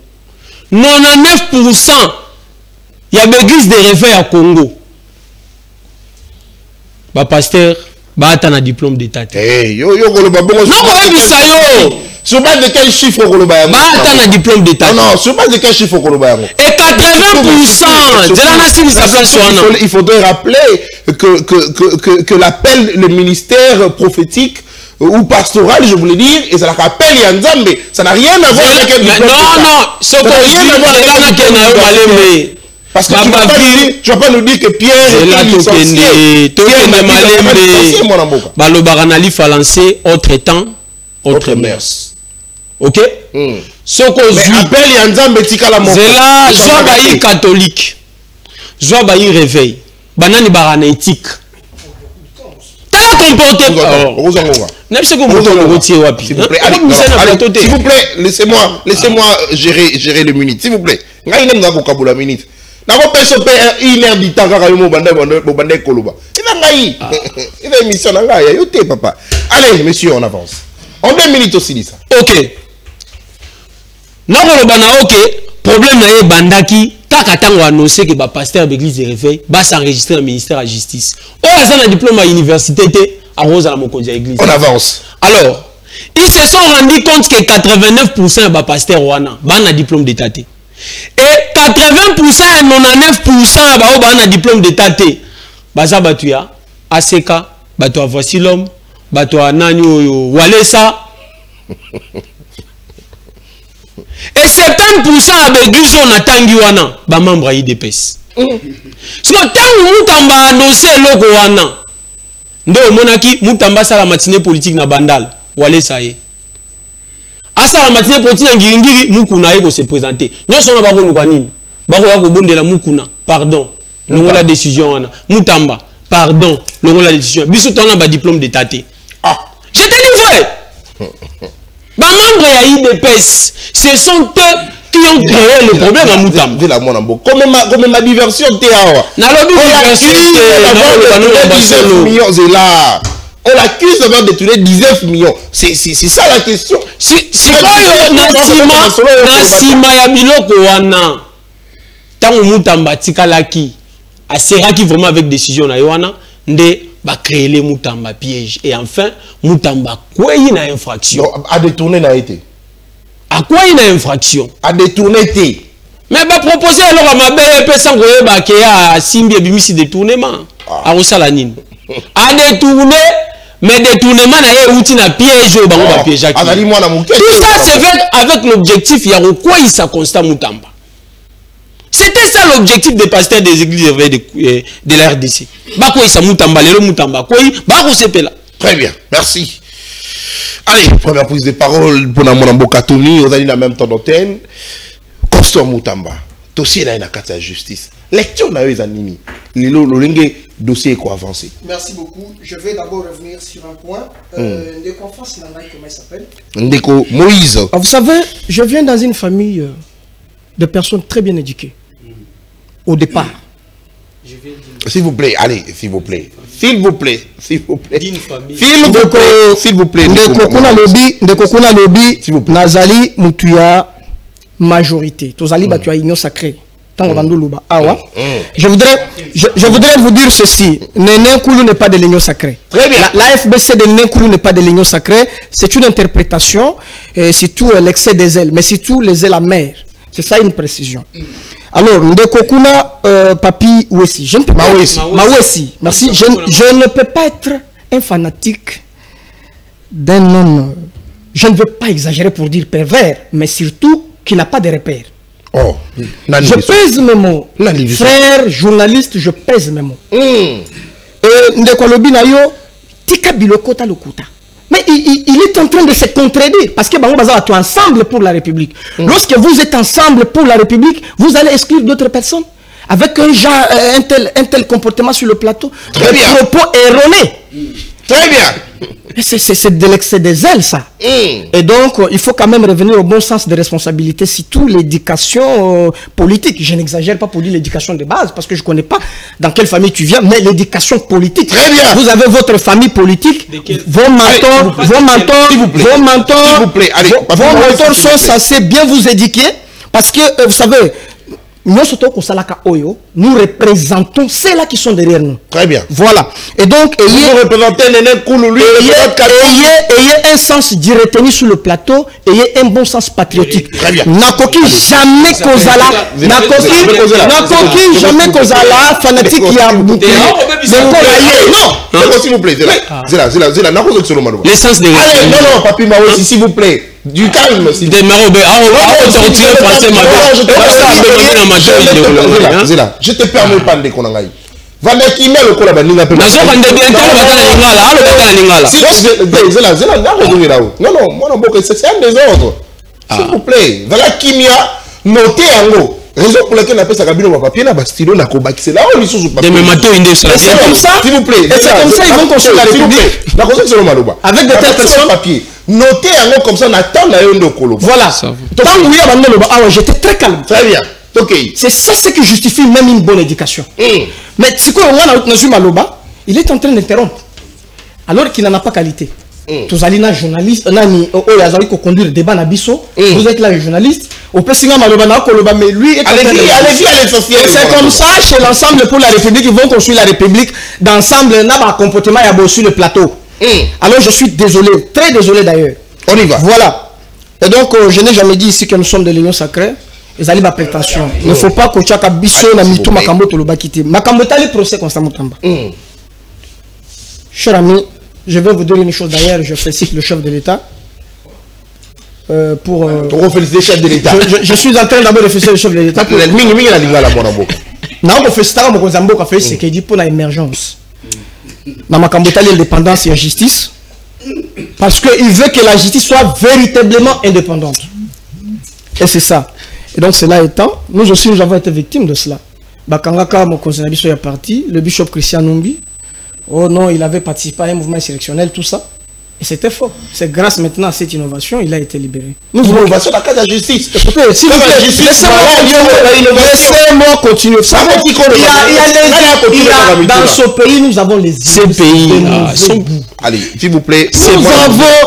99% ya l'église de réveil à Congo ba pasteur ba atana diplôme d'état. Yo koloba bongo. Non ko bisayo. Sur base de quel chiffre on va un diplôme d'état. Non, sur base de quel chiffre on va. Et 80%, il faudrait rappeler que l'appel, le ministère prophétique ou pastoral, je voulais dire, et ça la rappelle Yanzambe, ça n'a rien à voir avec le diplôme. Non, ça n'a rien à voir avec le. Parce que tu vas pas nous dire que Pierre est licencié. Balobaranali fa lancer autre temps, autre mœurs. Ok? Ce qu'on appelle Yanzambe tika la mort. C'est là, soit baï catholique, soit baï réveil, banani barana éthique. T'as comporté. S'il vous plaît, laissez-moi gérer les minutes. S'il vous plaît. Minute. N'a pas une heure du temps papa. Allez, monsieur, on avance. En 2 minutes aussi, dit ça. Ok. Non, ok. Problème na bandaki. Takatango annoncé que le pasteur de l'église de réveil va s'enregistrer dans le ministère de la justice. Oh, ça a un diplôme à l'université à Rosa la église. On avance. Alors, ils se sont rendus compte que 89% de pasteur wana ba un diplôme d'état. Et 80% et 99% ba un diplôme d'état. Baza batuya ACK, bato voici l'homme, bato nani Walesa. Et 70% avec l'église on attend wana ba membre IDPS. Si on Moutamba annoncé logo wana. Ndo monaki Moutamba sala matinée politique na bandal Walesa ye. Asa la matinée politique na ngiri mukuna ye ko se présenter. Nous sommes ba ko nini? Ba ko bondela mukuna. Pardon. Longo la décision wana. Moutamba. Pardon. Longo la décision. Biso tona ba diplôme d'état. Ah. Je te dis vrai. Bah, membres ya IDPS, ce sont eux qui ont créé le problème à Moutamba. Comme ma diversion, on l'accuse d'avoir détourné 19 millions. C'est ça la question. Si Nasima ya biloko wana, tant Moutamba tikalaki, aseraki vraiment avec décision na yoana, nde va créer les Moutamba piège. Et enfin, Moutamba, quoi il y a infraction? À détourner n'a été. À quoi il y a infraction? À détourner été. Mais va proposer alors à ma belle personne qui a Simbi et Bimisi détournement. À Rosalanine. À détourner, mais détournement n'a outil na piège au banc piège. Tout ça c'est fait avec l'objectif, il y a quoi il ça constate Moutamba. C'était ça l'objectif des pasteurs des églises de la RDC. Très bien, merci. Allez, première prise de parole pour Namona Katoumi, on a dit en même temps d'antenne. Constant Moutamba, dossier dans la carte de justice. Lecture dans les animés. Le dossier est avancé. Merci beaucoup. Je vais d'abord revenir sur un point. Ndeko Enfance Nangai, comment il s'appelle? Ndeko Moïse. Vous savez, je viens dans une famille de personnes très bien éduquées. Au départ. S'il vous plaît, allez, s'il vous plaît. S'il vous plaît, s'il vous plaît. D'une famille. S'il vous plaît. Ndeko Kuna Lobi, Nazali Moutuya, majorité. Tozali Batuya Union Sacrée. Je voudrais vous dire ceci. Néné Koulou n'est pas de l'Union Sacrée. Très bien. La FBC de Néné Koulou n'est pas de l'Union Sacrée. C'est une interprétation, surtout l'excès des ailes, mais surtout les ailes amères. C'est ça une précision. Alors, Ndeko Kuna Papi Ouessi. Je ne peux pas. Mawessi. Merci. Je ne peux pas être un fanatique d'un homme. Je ne veux pas exagérer pour dire pervers, mais surtout qui n'a pas de repères. Oh, je pèse mes mots. Frère, journaliste, je pèse mes mots. Ndeko Lobi na yo, tika bilokota lokuta. Mais il est en train de se contredire parce que Bango Baza est ensemble pour la République. Lorsque vous êtes ensemble pour la République, vous allez exclure d'autres personnes avec un tel comportement sur le plateau. Très bien. Propos erronés. Très bien. C'est de l'excès des ailes, ça. Et donc, il faut quand même revenir au bon sens de responsabilité, surtout l'éducation politique. Je n'exagère pas pour dire l'éducation de base, parce que je ne connais pas dans quelle famille tu viens, mais l'éducation politique. Très bien. Vous avez votre famille politique, vos mentors sont censés bien vous éduquer, parce que, vous savez, nous représentons ceux-là qui sont derrière nous. Très bien. Voilà. Et donc, ayez un sens d'y retenir sur le plateau, ayez un bon sens patriotique. Très bien. Nakoki jamais Kozala, fanatique qui a bouqué. Non, s'il vous plaît, Zela, l'essence des... Allez, non, Papi Maouessi, s'il vous plaît. Du calme, s'il vous plaît. Zela, je te permets pas de déconner. C'est un désordre. S'il vous plaît. Voilà Kimia, notez en haut. Raison pour laquelle on appelle ça cabine au papier, là, stylo, n'a qu'au bac. C'est là où ils sont sous papier. C'est comme ça, s'il vous plaît. Et c'est comme ça, ils vont construire la République. Avec de telles personnes. Notez en haut comme ça, on attend la de Kolo. Voilà. Tant que j'étais très calme. Très bien. C'est ça ce qui justifie même une bonne éducation. Mais si il est en train d'interrompre. Alors qu'il n'en a pas qualité. Tous allez na journaliste, allez conduire le débat na biso. Vous êtes là le journaliste. Au Pessinga Malobana Koloba, mais lui est allez-y à l'essentiel. C'est comme ça chez l'ensemble pour la République, ils vont construire la République d'ensemble n'a pas comportement y a beau sur le plateau. Alors je suis désolé, très désolé d'ailleurs. On y va. Voilà. Et donc je n'ai jamais dit ici que nous sommes de l'Union Sacrée. Ils allaient ma prétention. Il ne faut pas que tu aies biso na mitou makambo to loba kité. Makambo tali procès constamment tamba. Cher ami, je vais vous dire une chose d'ailleurs, je félicite le chef de l'État. Pour féliciter le chef de l'État. Je suis en train d'abord de féliciter le chef de l'État. Pour l'émergence. Dans ma cambotale, l'indépendance et la justice. Parce qu'il veut que la justice soit véritablement indépendante. Et c'est ça. Et donc, cela étant, nous aussi, nous avons été victimes de cela. Bakangaka, mon cousin Abisso est parti, le bishop Christian Numbi. Oh non, il avait participé à un mouvement insurrectionnel, tout ça. Et c'était faux. C'est grâce maintenant à cette innovation, il a été libéré. Nous voulons innovation dans la case de la justice. Écoutez, s'il vous plaît, laissez-moi continuer. Dans ce pays, nous avons les illustres. Allez, s'il vous plaît.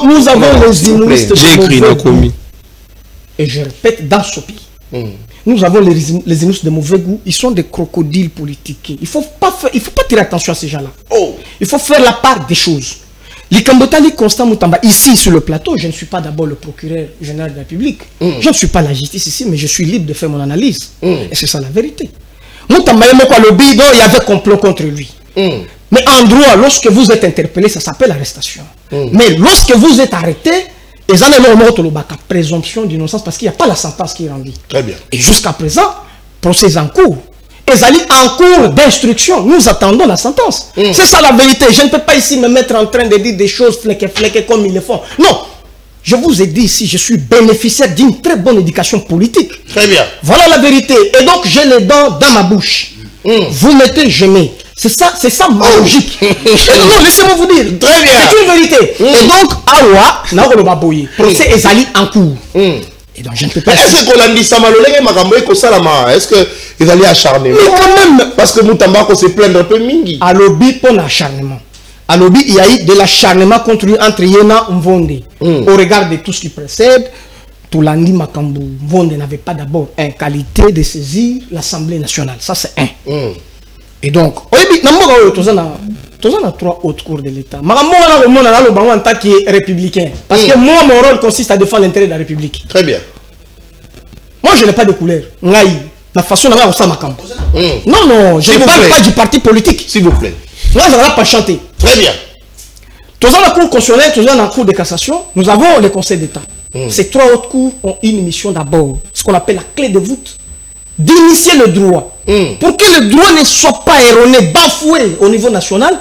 Nous avons les illustres. J'ai écrit la commis. Et je répète, dans ce pays. Nous avons les illustres de mauvais goût. Ils sont des crocodiles politiques. Il ne faut pas tirer attention à ces gens-là. Il faut faire la part des choses. Likambotali Constant Moutamba, ici sur le plateau, je ne suis pas d'abord le procureur général de la République. Je ne suis pas la justice ici, mais je suis libre de faire mon analyse. Et c'est ça la vérité. Moutamba, il y avait complot contre lui. Mais en droit, lorsque vous êtes interpellé, ça s'appelle arrestation. Mais lorsque vous êtes arrêté, ils en ont présomption d'innocence parce qu'il n'y a pas la sentence qui est rendue. Très bien. Et jusqu'à présent, procès en cours. Ezali en cours d'instruction. Nous attendons la sentence. C'est ça la vérité. Je ne peux pas ici me mettre en train de dire des choses fléquées comme ils le font. Non. Je vous ai dit ici, je suis bénéficiaire d'une très bonne éducation politique. Très bien. Voilà la vérité. Et donc, j'ai les dents dans ma bouche. Vous mettez jamais. C'est ça ma logique. Non, laissez-moi vous dire. Très bien. C'est une vérité. Et donc, Awa, Naogo procès Ezali en cours. Et donc, je ne peux pas. Est-ce qu'on a dit ça malolé, Magambo, est-ce qu'ils allaient acharner? Mais quand même. Parce que Moutamba, on s'est plaint un peu mingi. À l'objet pour l'acharnement. À l'objet, il y a eu de l'acharnement contre lui entre Yena et Mvonde. Au regard de tout ce qui précède, Toulandi Makambu, Mvonde n'avait pas d'abord une qualité de saisir l'Assemblée nationale. Ça, c'est un. Et donc, il y a 3 autres cours de l'État. Je suis en tant que républicain. Parce que moi, mon rôle consiste à défendre l'intérêt de la République. Très bien. Moi, je n'ai pas de couleur. La façon dont on Non, non, je ne parle pas du parti politique. S'il vous plaît. Moi, je ne vais pas chanter. Très bien. Tous dans la Cour constitutionnelle, tous dans la Cour de cassation, nous avons le Conseil d'État. Ces 3 autres cours ont une mission d'abord, ce qu'on appelle la clé de voûte, d'initier le droit. Pour que le droit ne soit pas erroné, bafoué au niveau national,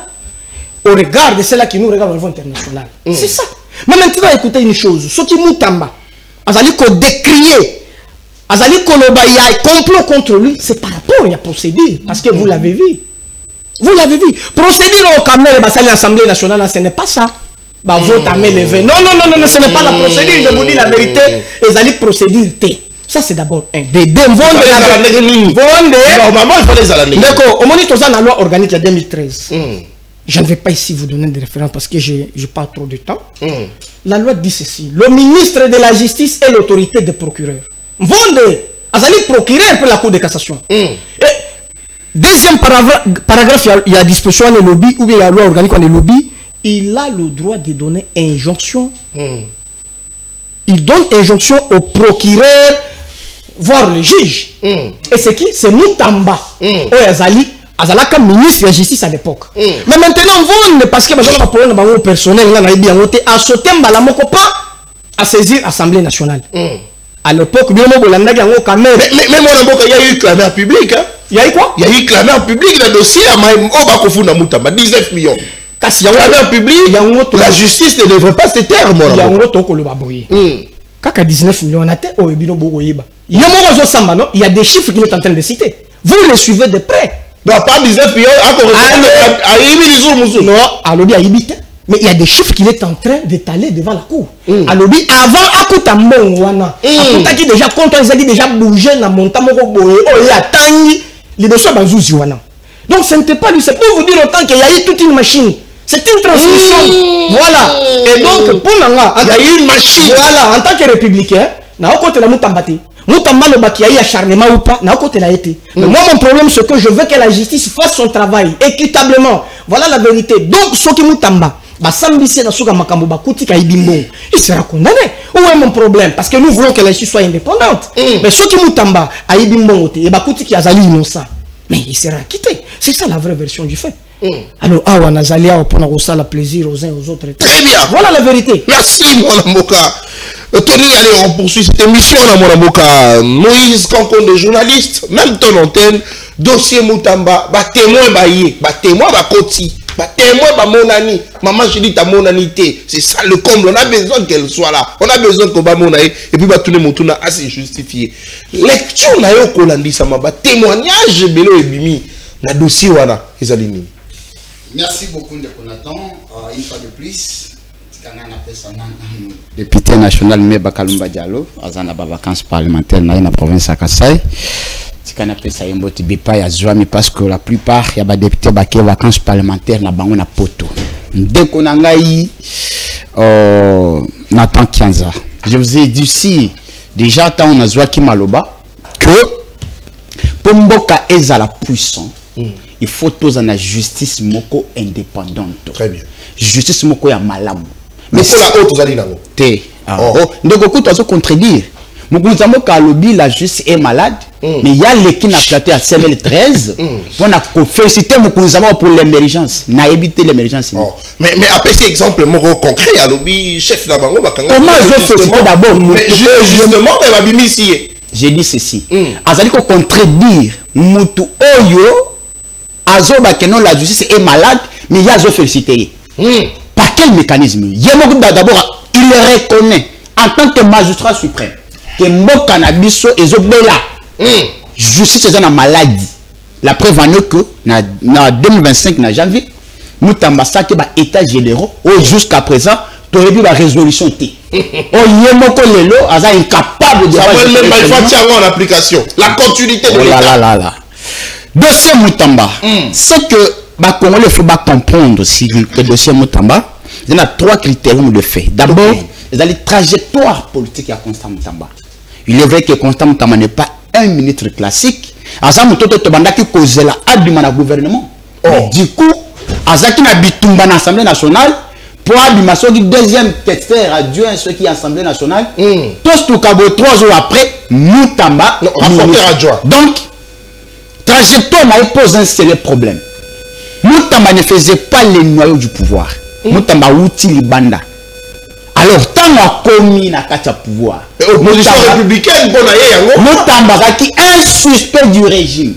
au regard de ceux-là qui nous regardent au niveau international. C'est ça. Mais maintenant, écoutez une chose. Ce qui Moutamba, Azali ko décrier, Azali Koloba, il y a un complot contre lui, c'est par rapport à procédure. Parce que vous l'avez vu. Vous l'avez vu. Procédure au Cameroun, l'Assemblée nationale, ce n'est pas ça. Vote à main levée. Non, ce n'est pas la procédure. Je vous dis la vérité. Azali procédure T. Ça, c'est d'abord un. Normalement, il fallait les aller. D'accord. Au moment où la loi organique de 2013, je ne vais pas ici vous donner des références parce que je n'ai pas trop de temps. La loi dit ceci. Le ministre de la Justice est l'autorité des procureurs. Vonde, Azali procureur pour la Cour de cassation. Et deuxième paragraphe, il y a disposition dans le lobby, ou bien il y a la loi organique dans le lobby, il a le droit de donner injonction. Il donne injonction au procureur, voire le juge. Et c'est qui? C'est Moutamba. Azali comme ministre de la justice à l'époque. Mais maintenant, Vonde, parce que je problème de personnel, à sauter à saisir l'Assemblée nationale. À l'époque, mais moi, il y a eu clameur public. Il y a eu quoi? Il y a eu clameur public, le dossier à Maïmo Moutamba, 19 millions. Clameur public, la justice ne devrait pas se taire. Il y a un autre qui a 19 millions, il y a des chiffres qu'il est en train de citer. Vous les suivez de près. Non, pas 19 millions, non, à l'objet, mais il y a des chiffres qu'il est en train d'étaler devant la cour. À l'objet, avant, à Wana, qui déjà contre les déjà bougé dans mon temps, il y a tangi, les dossiers Banzouzi Wana. Donc ce n'était pas lui, c'est pour vous dire autant qu'il y a eu toute une machine. C'est une transmission. Voilà. Et donc, pour Nanga, il y a eu une machine. Voilà, en tant que républicain, n'a pas côté la Moutambati. Moutamba le baki, il y a eu acharnement ou pas, n'a pas côté la été. Mais moi, mon problème, c'est que je veux que la justice fasse son travail équitablement. Voilà la vérité. Donc, ce qui Moutamba, il sera condamné. Où est mon problème? Parce que nous voulons que la justice soit indépendante. Mais ce qui Moutamba, mais il sera acquitté. C'est ça la vraie version du fait. Alors, on a pour plaisir aux uns aux autres. Très bien. Voilà la vérité. Merci, mon Moka. Tony, allez, on poursuit cette émission, mon Moka. Moïse, Cancon de journaliste, même ton antenne, dossier Moutamba, témoin, Koti, témoin, mon ami, maman, je dis ta monanité. C'est ça le comble. On a besoin qu'elle soit là. On a besoin qu'on va monaï. Et puis, tout le monde a assez justifié. Lecture, na yo kolandi sama, témoignage, Belo et Bimi, na dossier, wana, Ezalini. Merci beaucoup, Ndekonatan. Une fois de plus, député national Meba Kalumba Diallo, à la vacances parlementaires dans la province de Kassai. Parce que la plupart il y a des députés qui ont vacances parlementaires na bango na poto. Dès qu'on a Nathan Kianza, je vous ai dit si déjà tant on a joué qui maloba que pour Mboka ezala puissant. Il faut tous en la justice moko indépendante. Très bien. Justice moko ya malamu. Mais c'est la haute allez nango. Donc beaucoup tu as contredire. Mokunza moka lobby la justice est malade. Mais il y a les qui n'a platé à CML13. On a félicité Mokunza pour l'émergence. N'a évité l'émergence. Mais après cet exemple moko concret à lobby chef na bango bakanga. Comment je fais d'abord? Justement elle va bimisier. j'ai dit ceci. Azali ko contredire mutu oyo azoba que non la justice est malade mais il y a zo félicité. Par quel mécanisme? D'abord il le reconnaît en tant que magistrat suprême que mo cannabis ezobela. Justice est une maladie. La preuve en est que na 2025 na janvier Moutamba Sake ba état généraux jusqu'à présent tu vu la résolution T. Yemoko lelo aza incapable de même pas il faut tirer en application la continuité de l'État. Dossier Moutamba, c'est que ba Congolais faut pas comprendre si le dossier Moutamba, il y a 3 critères de fait. D'abord, il y a les trajectoires politiques à Constant Moutamba. Il est vrai que Constant Moutamba n'est pas un ministre classique. Aza Moutoto Tobanda qui cause la abima na gouvernement. Du coup, Azaki na bitumba na Assemblée nationale pour abimaso du deuxième questeur adjoint ceux qui est Assemblée nationale. Tous tout cabo 3 jours après Moutamba rapporteur adjoint. Donc trajectoire n'a posé un sérieux problème. Moutamba ne faisait pas les noyaux du pouvoir. Moutamba outil libanda. Alors, tant qu'on a commis la carte à pouvoir, l'opposition républicaine, Moutamba qui est un suspect du régime.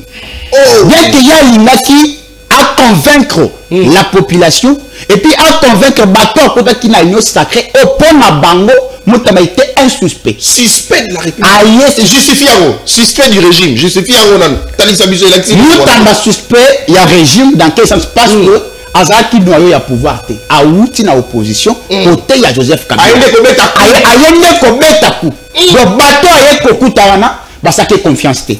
Bien qu'il y a l'inaki à convaincre la population et puis à convaincre Bator peut-être qu'il a une sacrée au point à Bango, Moutamba était un suspect. Suspect de la République. C'est justifié. Suspect du régime. Justifié. Moutamba suspect, il y a régime dans quel sens? Parce que Azaki doit y pouvoir te a outi na opposition côté ya Joseph Kabila ayende ko beta ku do bato aye ko kutawana ba sa ke confiance te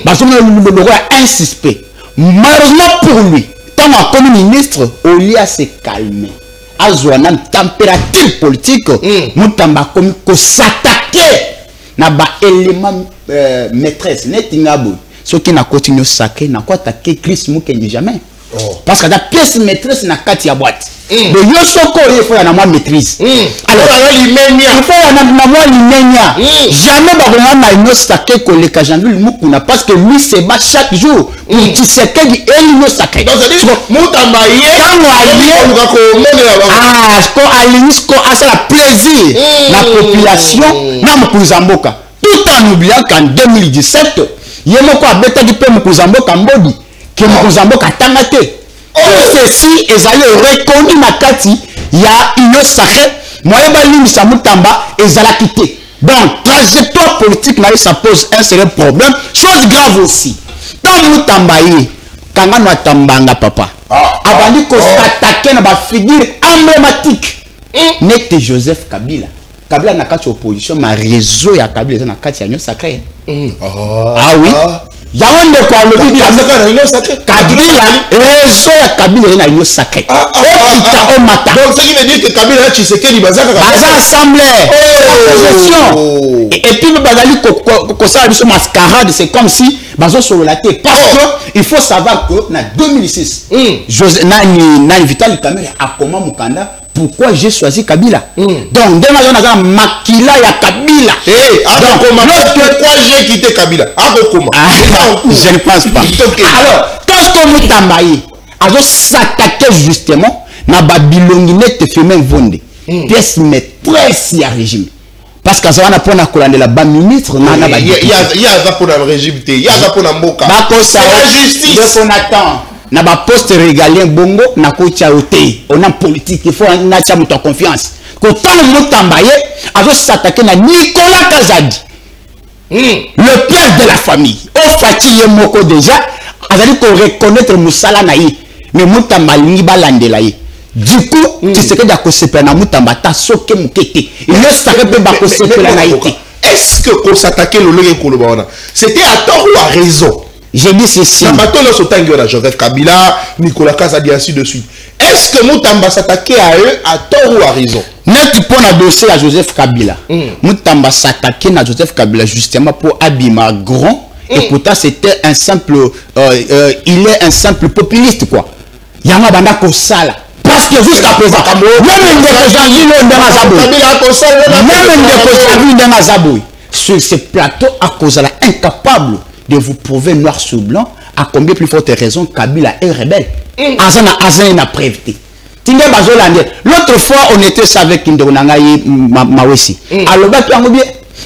ba so le un suspect malheureusement pour lui tant comme ministre au lieu à se calmer azwana température politique Moutamba comme ko s'attaquer na ba élément maîtresse netingabo ce qui n'a continué sacré n'a quoi attaquer Chris Mukendi jamais. Parce que la pièce maîtrise n'a qu'à tirer boîte. Le yosoko il faut y avoir maîtrise. Alors il faut y avoir l'immédiat. Jamais pas na une sacré que le Kajandul Mukuna parce que lui se bat chaque jour. Il dit c'est que il est sacré. Donc c'est Moutamba ça la plaisir la population na Mukuzamboka. Tout en oubliant qu'en 2017 Yemoko a bêta du peu Mukuzamboka mbodi. Que Mukuzamboka tangate. Ceci est allé reconnu na kati il y a une sacrée moyen balim sa Moutamba et zala quitté. Donc trajectoire politique là ça pose un sérieux problème. Chose grave aussi. Dans Moutamba yi kanga no tambanga papa. Abandi ko s'attaquer na ba figure emblématique. Nete Joseph Kabila. Kabila na kati opposition ma réseau ya Kabila na kati ya nyo sacré. Ah oui. Yaonde kwa le bibi Kabila réseau ya Kabila na yo sacré. Donc ça veut dire que Kabila Tshisekedi bazaka assemblée opposition et puis bazali ko ça biso mascarade c'est comme si bazo sur la tête parce que il faut savoir que na 2006 José Nani Vital Kamerhe a comment Mukanda pourquoi j'ai choisi Kabila. Donc dès maintenant on a makila ya Kabila. Pourquoi j'ai quitté Kabila? Je ne pense pas. Alors, quand on Moutamba a s'attaquer justement na babilonginete femelle vonde. Pièce maîtresse ya régime. Parce que ça va pour na kolande la bas ministre na na ba. Il y a ça pour le régime il y a ça pour na mboka. C'est la justice. De qu'on attend. Na ba poste régalien bongo na kotia oté on a politique il faut na cha muto confiance ko tant Moutamba a s'attaquer na Nicolas Kazadi le père de la famille au fatigué moko déjà azali ko reconnaître musala na yi mais Moutamba lingi balandela yi du coup tu sais que dako sepela na Moutamba ta soke mukete il ne savait pas ko sepela na yi. Est-ce que qu'on s'attaquait le loge kolobana c'était à tort ou à raison? J'ai dit ceci. Joseph Kabila, Nicolas Kazadi, ainsi de suite. Est-ce que Moutamba s'attaquait à eux à tort ou à raison? N'est-ce pas un dossier à Joseph Kabila? Moutamba s'attaquait à Joseph Kabila justement pour abîmer grand. Et pourtant c'était un simple, il est un simple populiste quoi. Yama banda ko sala. Parce que jusqu'à présent, même sur ce plateau à cause de la incapable de vous prouver noir sur blanc à combien plus forte raison Kabila est rebelle. Azana a prévité. L'autre fois on était avec Ndonangaye Mawesi. Alors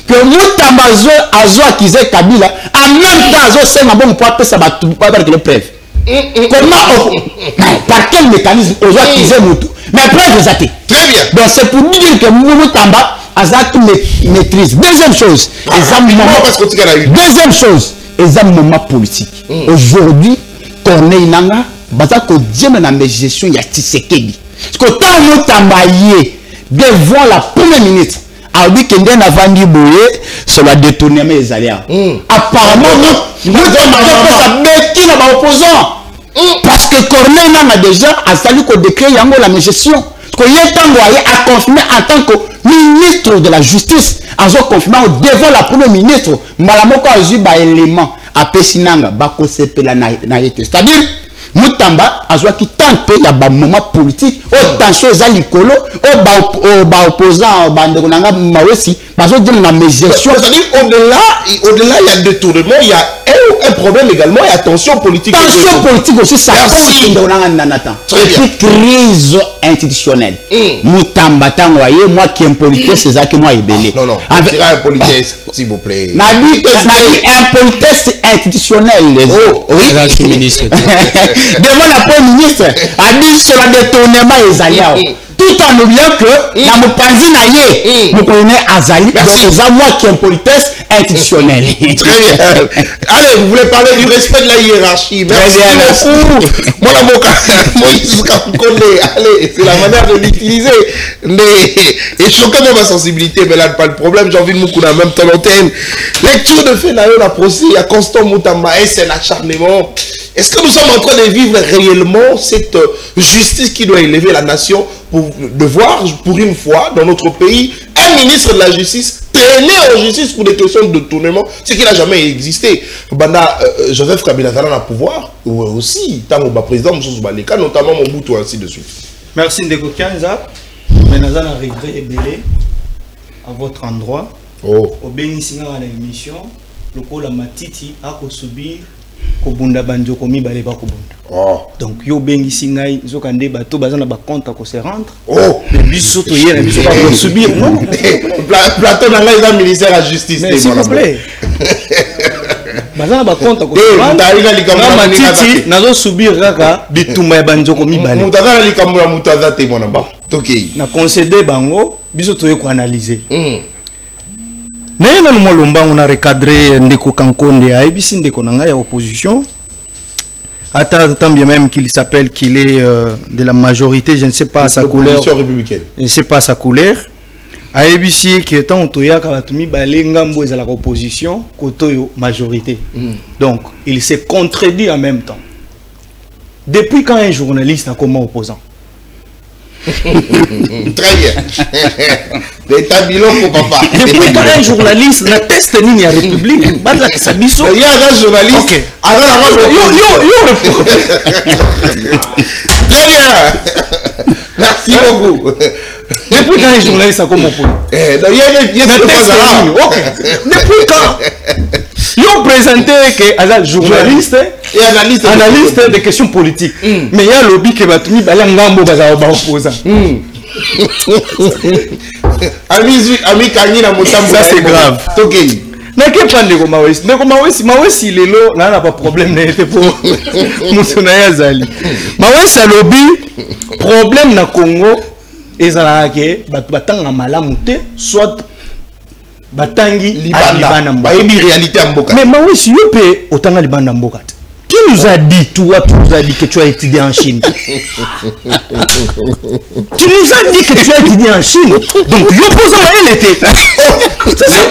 que Moutamba Azo accusé Kabila, en même temps Azo c'est un bon point que ça va avec les preuves. Comment par quel mécanisme Azo accusé Moutou? Mais preuve les athées. Très bien. Donc c'est pour dire que Moutamba Azo maîtrise. Deuxième chose, deuxième chose, les moments politiques. Aujourd'hui, Corneille Nanga, Bazako Dieu na gestion ya Tshisekedi. Parce que tant Moutamba devant la première ministre. A dit que Nden Avandi Boye sur la détournement des alliés. Apparemment, nous avons fait ça opposant. Parce que Corneille a déjà salué qu'au décret Yango la gestion. Parce que Yetango a confirmé en tant que ministre de la justice, a confirmé devant la première ministre, Malamoko a eu un élément à Pessinanga, Bako Sepela Naïte. C'est-à-dire, Moutamba a joué qui tente un moment politique, tension aux alikolo, aux opposants, aux Mawesi, parce que dans la gestion. C'est-à-dire, au-delà, il y a détournement, il y a un problème également, il y a tension politique. Tension politique aussi, ça Très bien. Crise institutionnelle. Moutamba, moi qui aime politique, c'est ça que moi est belé. Non, non, on dirait un politesse, s'il vous plaît. Un politesse institutionnelle. Oui, ministre. Devant la première ministre, a dit sur le détournement des alliés. Tout en oubliant que la Moupanzi Naye, vous connaissez Azali, donc c'est moi qui ai une politesse institutionnelle. Très bien. Allez, vous voulez parler du respect de la hiérarchie. Merci beaucoup. Moi, la Moka, Moïse Kamkonde, allez, c'est la manière de l'utiliser. Et choquant ma sensibilité, mais là, pas de problème, j'ai envie de Moukouna, même temps l'antenne. Lecture de fait, Nayo, la procès, à Constant Moutamba, c'est un acharnement. Est-ce que nous sommes en train de vivre réellement cette justice qui doit élever la nation de voir, pour une fois, dans notre pays, un ministre de la justice traîner en justice pour des questions de détournement, ce qui n'a jamais existé. Banda, Joseph Kabila a un pouvoir, aussi, tant que président, notamment Mobutu, ainsi de suite. Merci Ndeko Kianza. Mais nous avons un regret ébélé à votre endroit. Au bénissement à l'émission, le col à Matiti a subir. Kobunda banjo komi balé ba kobunda. Donc yo bengi singai zokande bato bazana ba compte ko se rendre. Le biso to yena biso ba subir non. Plateau na ngai za ministère de la justice s'il vous plaît. Bazana ba compte ko se rendre. Na matiti nazo subir kaka bituma banjo komi balé. Mutaza likambo ya mutaza te mona ba. Tokei. Na concéder bango biso to ko analyser. Mais on a recadré Ndeko Kankonde à Ebisi Ndeko Nanga ya opposition. Tant bien même qu'il s'appelle qu'il est de la majorité, je ne sais pas sa couleur. Républicaine. Je ne sais pas sa couleur. À Ebisi qui est en Toya Kabatumi Balengambo est à la opposition, Kotoyo majorité. Donc il s'est contredit en même temps. Depuis quand un journaliste a comment opposant? Très bien. L'état bilan pour papa. Depuis quand un journaliste n'a testé ni la République, il y a un journaliste. Ok. Très bien. Merci beaucoup. Depuis quand un journaliste a comment pour depuis quand ils ont présenté que journaliste et analyste de questions politiques. Mais il y a le lobby qui va tenir balangambo baza opposant. Ami Kani na Motambo. Ça c'est grave. Tokei. Mais qu'est-ce que Mawesi Lelo n'a pas problème n'était pour Moussounaïa Zali. Mawesi a lobby problème na Congo et ça que batanga malamute soit batangi libana bayebi réalité en Mboka. Mais Mawesi yope otanga libana Mboka. Qui nous a dit, toi, tu nous as dit que tu as étudié en Chine? Tu nous as dit que tu as étudié en Chine. Donc, l'opposant, elle était.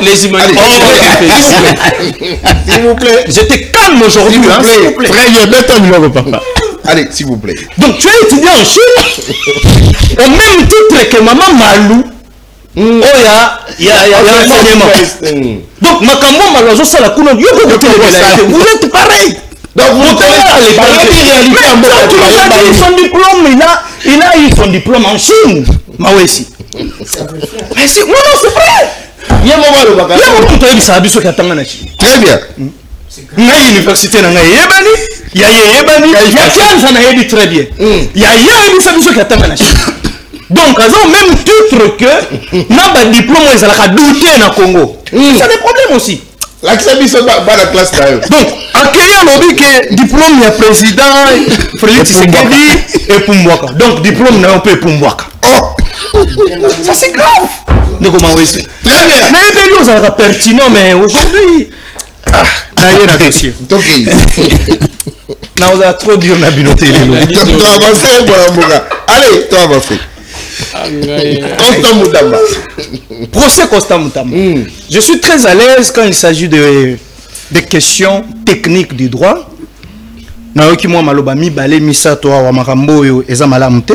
Les humanistes. S'il vous plaît. J'étais calme aujourd'hui. S'il vous plaît. Très bien, mettez un numéro, papa. Allez, s'il vous plaît. Donc, tu as étudié en Chine au même titre que Maman Malou. Oh, il y a enseignement. Donc, Makambo Malozo Salakouno, vous êtes pareil. Donc vous son diplôme, il a eu son diplôme en Chine. Mawesi. Mais c'est, non, c'est vrai. Il y a un moment où tu as dit que tu as Chine. Très bien. Il y a une université, il y a Yebani, il y a Kianza, très bien. Il y a Yebani, ça dit que tu as Chine. Donc, ils ont même titre que n'a pas de diplôme, ils ont douté dans le Congo. Ça a des problèmes aussi. L'accès mis dans la classe d'ailleurs. Donc, accueillir l'objet que diplôme, il y a président, Félix Tshisekedi et Pumbwaka. Donc, diplôme, n'a pas Pumbwaka. Oh! Ça, c'est grave. Donc, comment on dit? Très bien. Mais les choses sont pertinentes, mais aujourd'hui. Ah, d'ailleurs, la dossier. Donc, non, on a trop dur la binoté. tu dois avancer, mon gars. Allez, tu vas avancer. Constant Moutamba. Procès Constant Moutamba. Je suis très à l'aise quand il s'agit de questions techniques du droit. Naoki moi maloba mi balé misato wa makambo yo eza malamu te.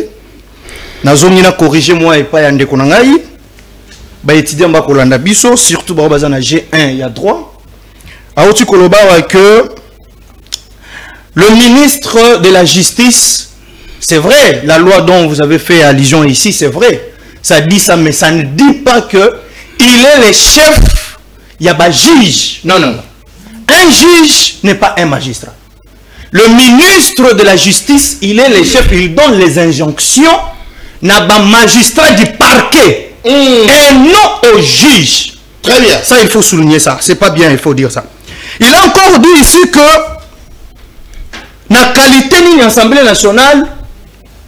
Nazongi na corriger moi et pas yande konangai. Ba étudiant ba kolanda biso surtout ba bazana G1 il y a droit. Aouti koloba wa que le ministre de la Justice, c'est vrai, la loi dont vous avez fait allusion ici, c'est vrai. Ça dit ça, mais ça ne dit pas que il est le chef, il y a pas juge. Non, non. Un juge n'est pas un magistrat. Le ministre de la Justice, il est le chef, il donne les injonctions, n'a pas magistrat du parquet, et non au juge. Très bien. Ça, il faut souligner ça. C'est pas bien, il faut dire ça. Il a encore dit ici que la qualité de l'Assemblée nationale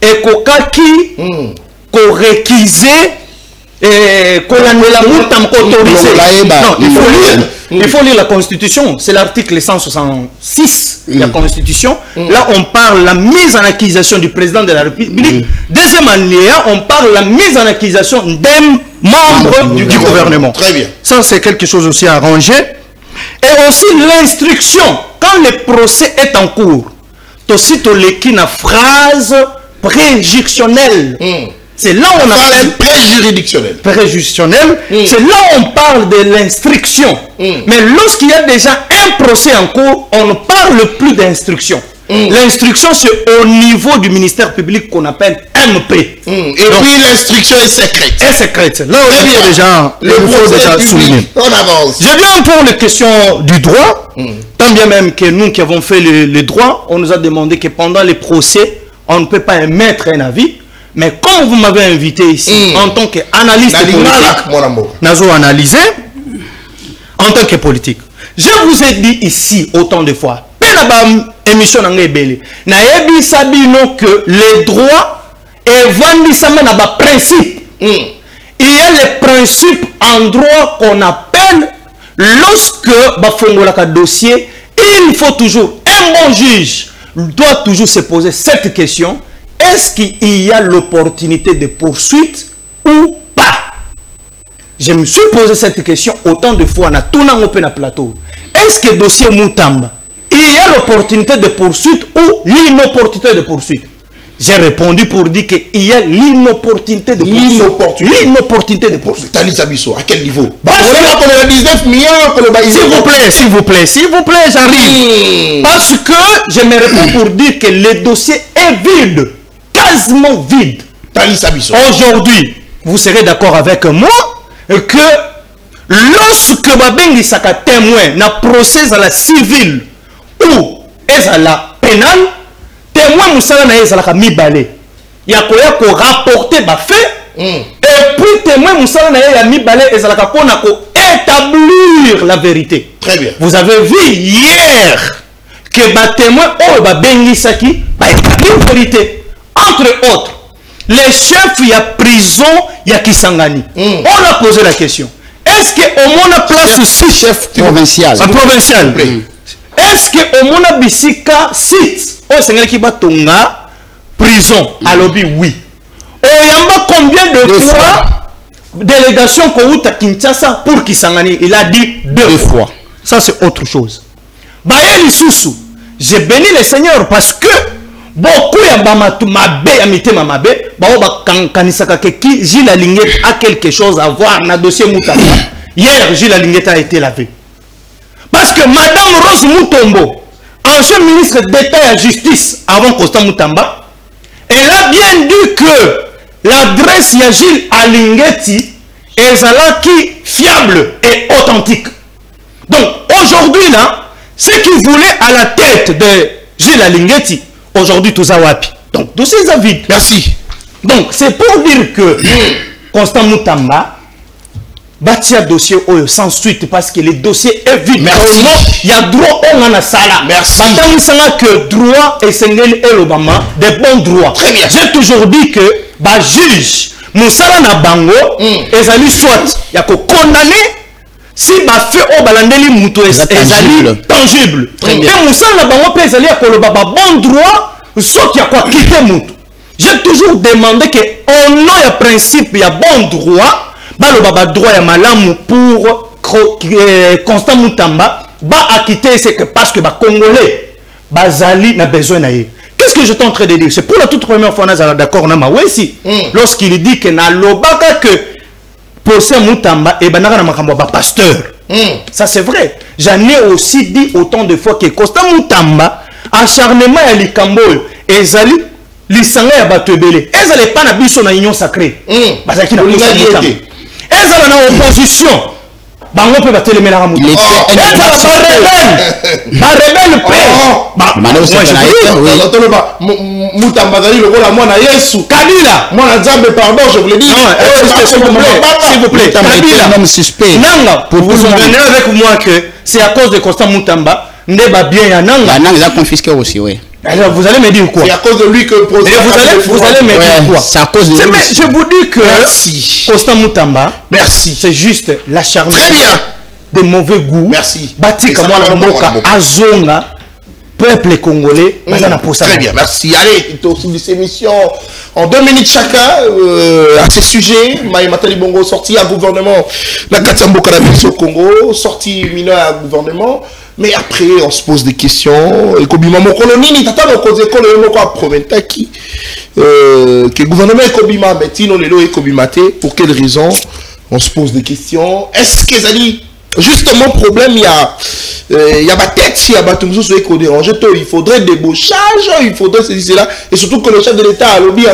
est kokaki, ko-réquisé, autorisé. Non, il faut lire la Constitution. C'est l'article 166 de la Constitution. Là, on parle de la mise en accusation du président de la République. Deuxième alinéa, on parle de la mise en accusation d'un membre du gouvernement. Très bien. Ça, c'est quelque chose aussi à ranger. Et aussi l'instruction. Quand le procès est en cours, aussi une phrase préjudicielle. C'est là où on appelle préjuridictionnel. Préjudiciel. C'est là où on parle de l'instruction. Mais lorsqu'il y a déjà un procès en cours, on ne parle plus d'instruction. L'instruction, c'est au niveau du ministère public qu'on appelle MP. Et donc, puis l'instruction est secrète. Est secrète. Là où il y a déjà, il faut déjà souligner. On avance. Je viens pour les questions du droit. Tant bien même que nous qui avons fait le droit, on nous a demandé que pendant les procès, on ne peut pas émettre un avis. Mais comme vous m'avez invité ici en tant qu'analyste politique, Nazo analysé en tant que politique. Je vous ai dit ici autant de fois, émission que les droits et vendissement n'a pas principe. Il y a les principes en droit qu'on appelle lorsque un dossier, il faut toujours un bon juge doit toujours se poser cette question. Est-ce qu'il y a l'opportunité de poursuite ou pas? Je me suis posé cette question autant de fois dans tout le plateau. Est-ce que le dossier Moutamba, il y a l'opportunité de poursuite ou l'inopportunité de poursuite? J'ai répondu pour dire qu'il y a l'inopportunité de poursuite. L'inopportunité de poursuite. Talisa Bisso, à quel niveau? S'il vous plaît, j'arrive. Parce que je me réponds pour dire que le dossier est vide. Quasiment vide. Aujourd'hui, vous serez d'accord avec moi que lorsque Babengi Saka témoin n'a procès à la civile ou à la pénale, témoin Moussala n'a pas mis balai. Il y a quoi rapporter ma fait et puis témoin Moussala n'a mis balai et ça établir la vérité. Très bien. Vous avez vu hier que ma témoin Babengi Saki a établi la vérité. Entre autres, les chefs, il y a prison, il y a Kisangani. On a posé la question. Est-ce qu'au moins place aussi chef provincial? Provincial. Est-ce qu'au moins Bissika site au Sénégal qui va tonga prison? Alors oui. Il y a combien de fois délégation Kouta Kinshasa pour Kisangani? Il a dit deux fois. Ça c'est autre chose. Bayeli Soussou, j'ai béni le Seigneur parce que beaucoup de Gilles Alinguet a quelque chose à voir dans le dossier Moutamba. Hier, Gilles Alinguet a été lavé. Parce que Madame Rose Moutombo, ancien ministre d'État et de la Justice avant Constant Moutamba, elle a bien dit que l'adresse de Gilles Alinguet est fiable et authentique. Donc aujourd'hui, là, ceux qui voulaient à la tête de Gilles Alinguet, aujourd'hui, tout ça wapi. Donc, dossier est vide. Merci. Donc, c'est pour dire que Constant Moutamba bâtit un dossier sans suite parce que le dossier est vide. Merci. Il y a droit au Sala. Merci. Que droit et Sengel et l'Obama, des bons droits. Très bien. J'ai toujours dit que juge Moussala na bango ezali soit ya ko condamné si ba fait au balandeli muto ezali tangible. Et Moussala na bango pe ezali ya ko lo baba bon droit soit ya ko quitter muto. J'ai toujours demandé que au nom ya principe ya bon droit ba lo baba droit ya malamu pour Constant Moutamba ba acquitter c'est que parce que ba congolais bazali na besoin na ye. Qu'est-ce que je suis en train de dire? C'est pour la toute première fois, on est d'accord, lorsqu'il dit que na lobaka que Posse Moutamba et Banara Makambo pasteur. Ça c'est vrai. J'en ai aussi dit autant de fois que Constant Moutamba, acharnement à Likambo, et Zali, Lissanga ya Batebele, et Zali pas na biso na union sacrée. Bazaki na Constant Moutamba. Et Zali na opposition. Bango peut battre les mélages Moutamba. Moutamba Zali le rôle à moi na Yesu. Kabila. Moi na Nzambe pardon, je voulais dire. S'il vous plaît. Kabila. Un homme suspect. Nanga. Vous vous souvenez avec moi que c'est à cause de Constant Moutamba. N'est-pas bien à Nanga. Nanga a confisqué aussi, oui. Alors vous allez me dire quoi? C'est à cause de lui que vous allez me dire quoi? C'est à cause de lui. Je vous dis que merci. Constant Moutamba, merci. C'est juste l'acharnement. Très bien. De mauvais goût. Merci. Bati comme Azonga, peuple congolais. Très bien, merci. Allez, cette émission en 2 minutes chacun à ce sujet. Matali Bongo sorti à gouvernement. La Katambo Kanabis au Congo, sorti mineur à gouvernement. Mais après, on se pose des questions. Et comme mon colonie, ni tata no cause colonie ko prometa qui que gouvernement Kobima Betino lelo et Kobimate. Pour quelle raison? On se pose des questions. Est-ce que ça dit justement problème il y a ma tête si il y a batumzo sur éco déranger il faudrait débauchage, il faudrait ceci cela et surtout que le chef de l'État a lobby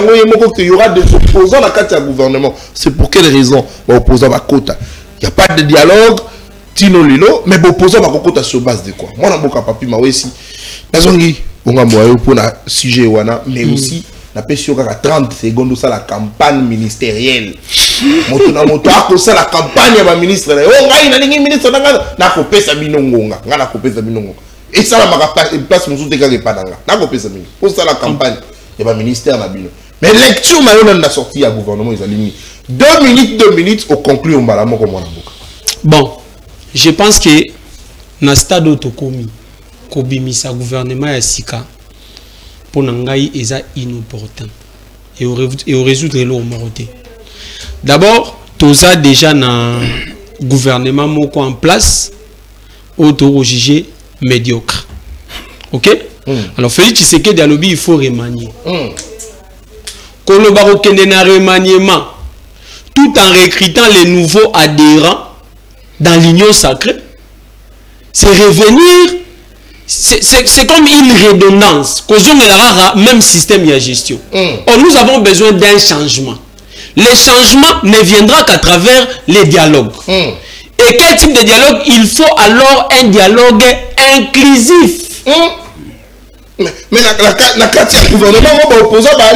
qu'il y aura des opposants à la carte du gouvernement. C'est pour quelle raison opposants à Kota? Il n'y a pas de dialogue. Tino Lilo, mais opposants à Kota sur base de quoi? Moi na boka papi ma wesi. Nazongi onga moyo pour na sujet wana mais aussi na pesio kaka 30 secondes ça la campagne ministérielle. Moto na moto ako ça la campagne ya ba ministre na oh ngai na ningi ministre na ko pesa binongonga nga na ko pesa binongonga et ça la maka place musu te kaka padanga na ko pesa binongonga pour ça la campagne ya ba ministère na bino mais lecture mayo na sortie ya gouvernement ils alignent 2 minutes au conclure on bala moko mona boka. Bon, je pense que na stade otokomi kobimisa gouvernement ya sika pour nangai eza inopportun et au résoudre le Maroté. D'abord, tout ça déjà dans gouvernement moko en place auto jugé médiocre. OK? Alors Félix Tshisekedi dialogue il faut remanier. Koloba okende na remaniement tout en recrutant les nouveaux adhérents dans l'union sacrée. C'est revenir. C'est comme une redondance. Même système de gestion. Or, nous avons besoin d'un changement. Le changement ne viendra qu'à travers les dialogues. Et quel type de dialogue? Il faut alors un dialogue inclusif. Mais la carte du gouvernement, opposant la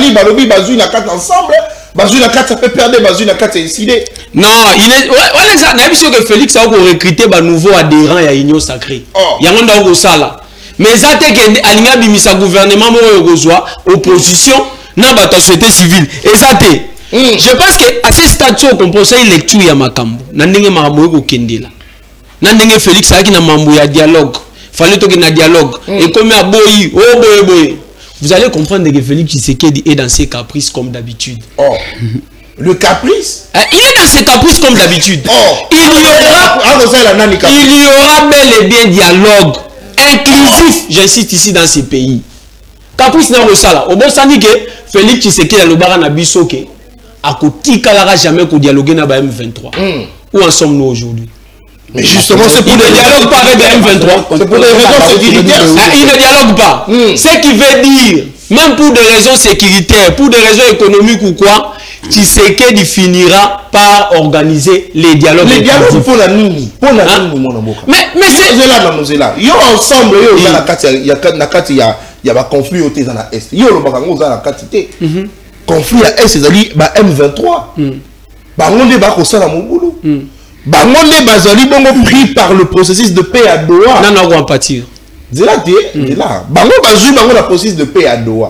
carte ensemble. La carte ça peut perdre, la carte c'est décidé. Non, il est. Ouais, sûr que Félix a recruté un nouveau adhérent à l'union sacrée. Il y a un autre ça. Mais ça c'est que Alinga bimisa gouvernement opposition n'a pas société civile. Et ça je pense que à ce stade on peut une lecture ya makambo. Nandenge makambo ko kendela. Nandenge Félix a qui na mambo ya dialogue. Fallait que na dialogue. Et comme à boyi, boy. Vous allez comprendre que Félix Tshisekedi est dans ses caprices comme d'habitude. Le caprice? Il est dans ses caprices comme d'habitude. Il y aura bel et bien dialogue inclusif, j'insiste ici dans ces pays. Caprice n'a pas ça. Au bon sens que Félix Tshisekedi a le baran à Bissoke a côté qu'à jamais qu'au dialoguer na M23. Où en sommes-nous aujourd'hui? Mais justement, c'est pour il ne dialogue pas avec M23. C'est pour des raisons sécuritaires. Il ne dialogue pas. Ce qui veut dire, même pour des raisons sécuritaires, pour des raisons économiques ou quoi, Tshisekedi finira par organiser les dialogues. Les dialogues pour la nuit. Pour la nuit, mais c'est là. Ils ont ensemble, il y a un conflit au Est. Il y a le bagango dans la quantité. conflit à S ezali ba M23 bango nde bakosala mobulu bango nde bazali bongo pris par le processus de paix à Doha nana ko empathir là bango bazui bango la processus de paix à Doha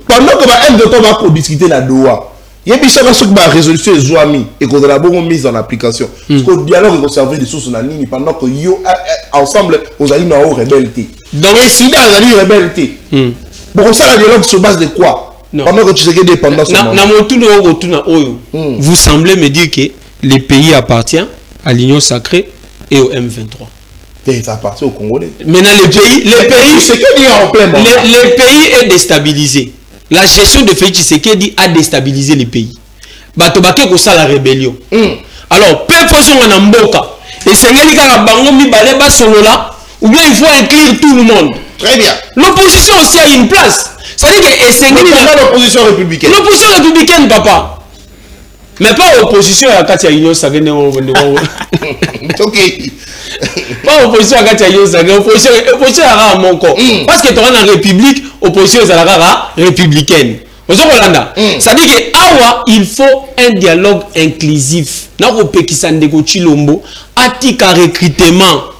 pendant que ba M23 va pour discuter la Doha yebisaka soki ba résolution ezwami et qu'on a bongo mise en application parce que le dialogue est conservé des sources na nini pendant que yo ensemble ozali na o rebelleté donc si dans la rebelleté bon ça la dialogue se base de quoi? Non. Pendant que tu sais que dépendance. Vous semblez me dire que le pays appartient à l'Union sacrée et au M23. Ça appartient aux Congolais. Maintenant, le pays est déstabilisé. La gestion de Félix Tshisekedi a déstabilisé le pays. Batobake ko ça la rébellion. Alors, peu façon on a mboka. Et c'est ngeli ka bango mi baleba solola ou bien il faut inclure tout le monde. Très bien. L'opposition aussi a une place. C'est-à-dire que c'est l'opposition républicaine. L'opposition républicaine, papa. Mais pas l'opposition à Katia Union Sagene. Ok. Pas l'opposition à Katia Union Sagene. L'opposition à mon corps. Parce que tu as une république, l'opposition à la républicaine. C'est-à-dire que awa, il faut un dialogue inclusif. Nako Pekisande ko Chilombo, atika recrutement.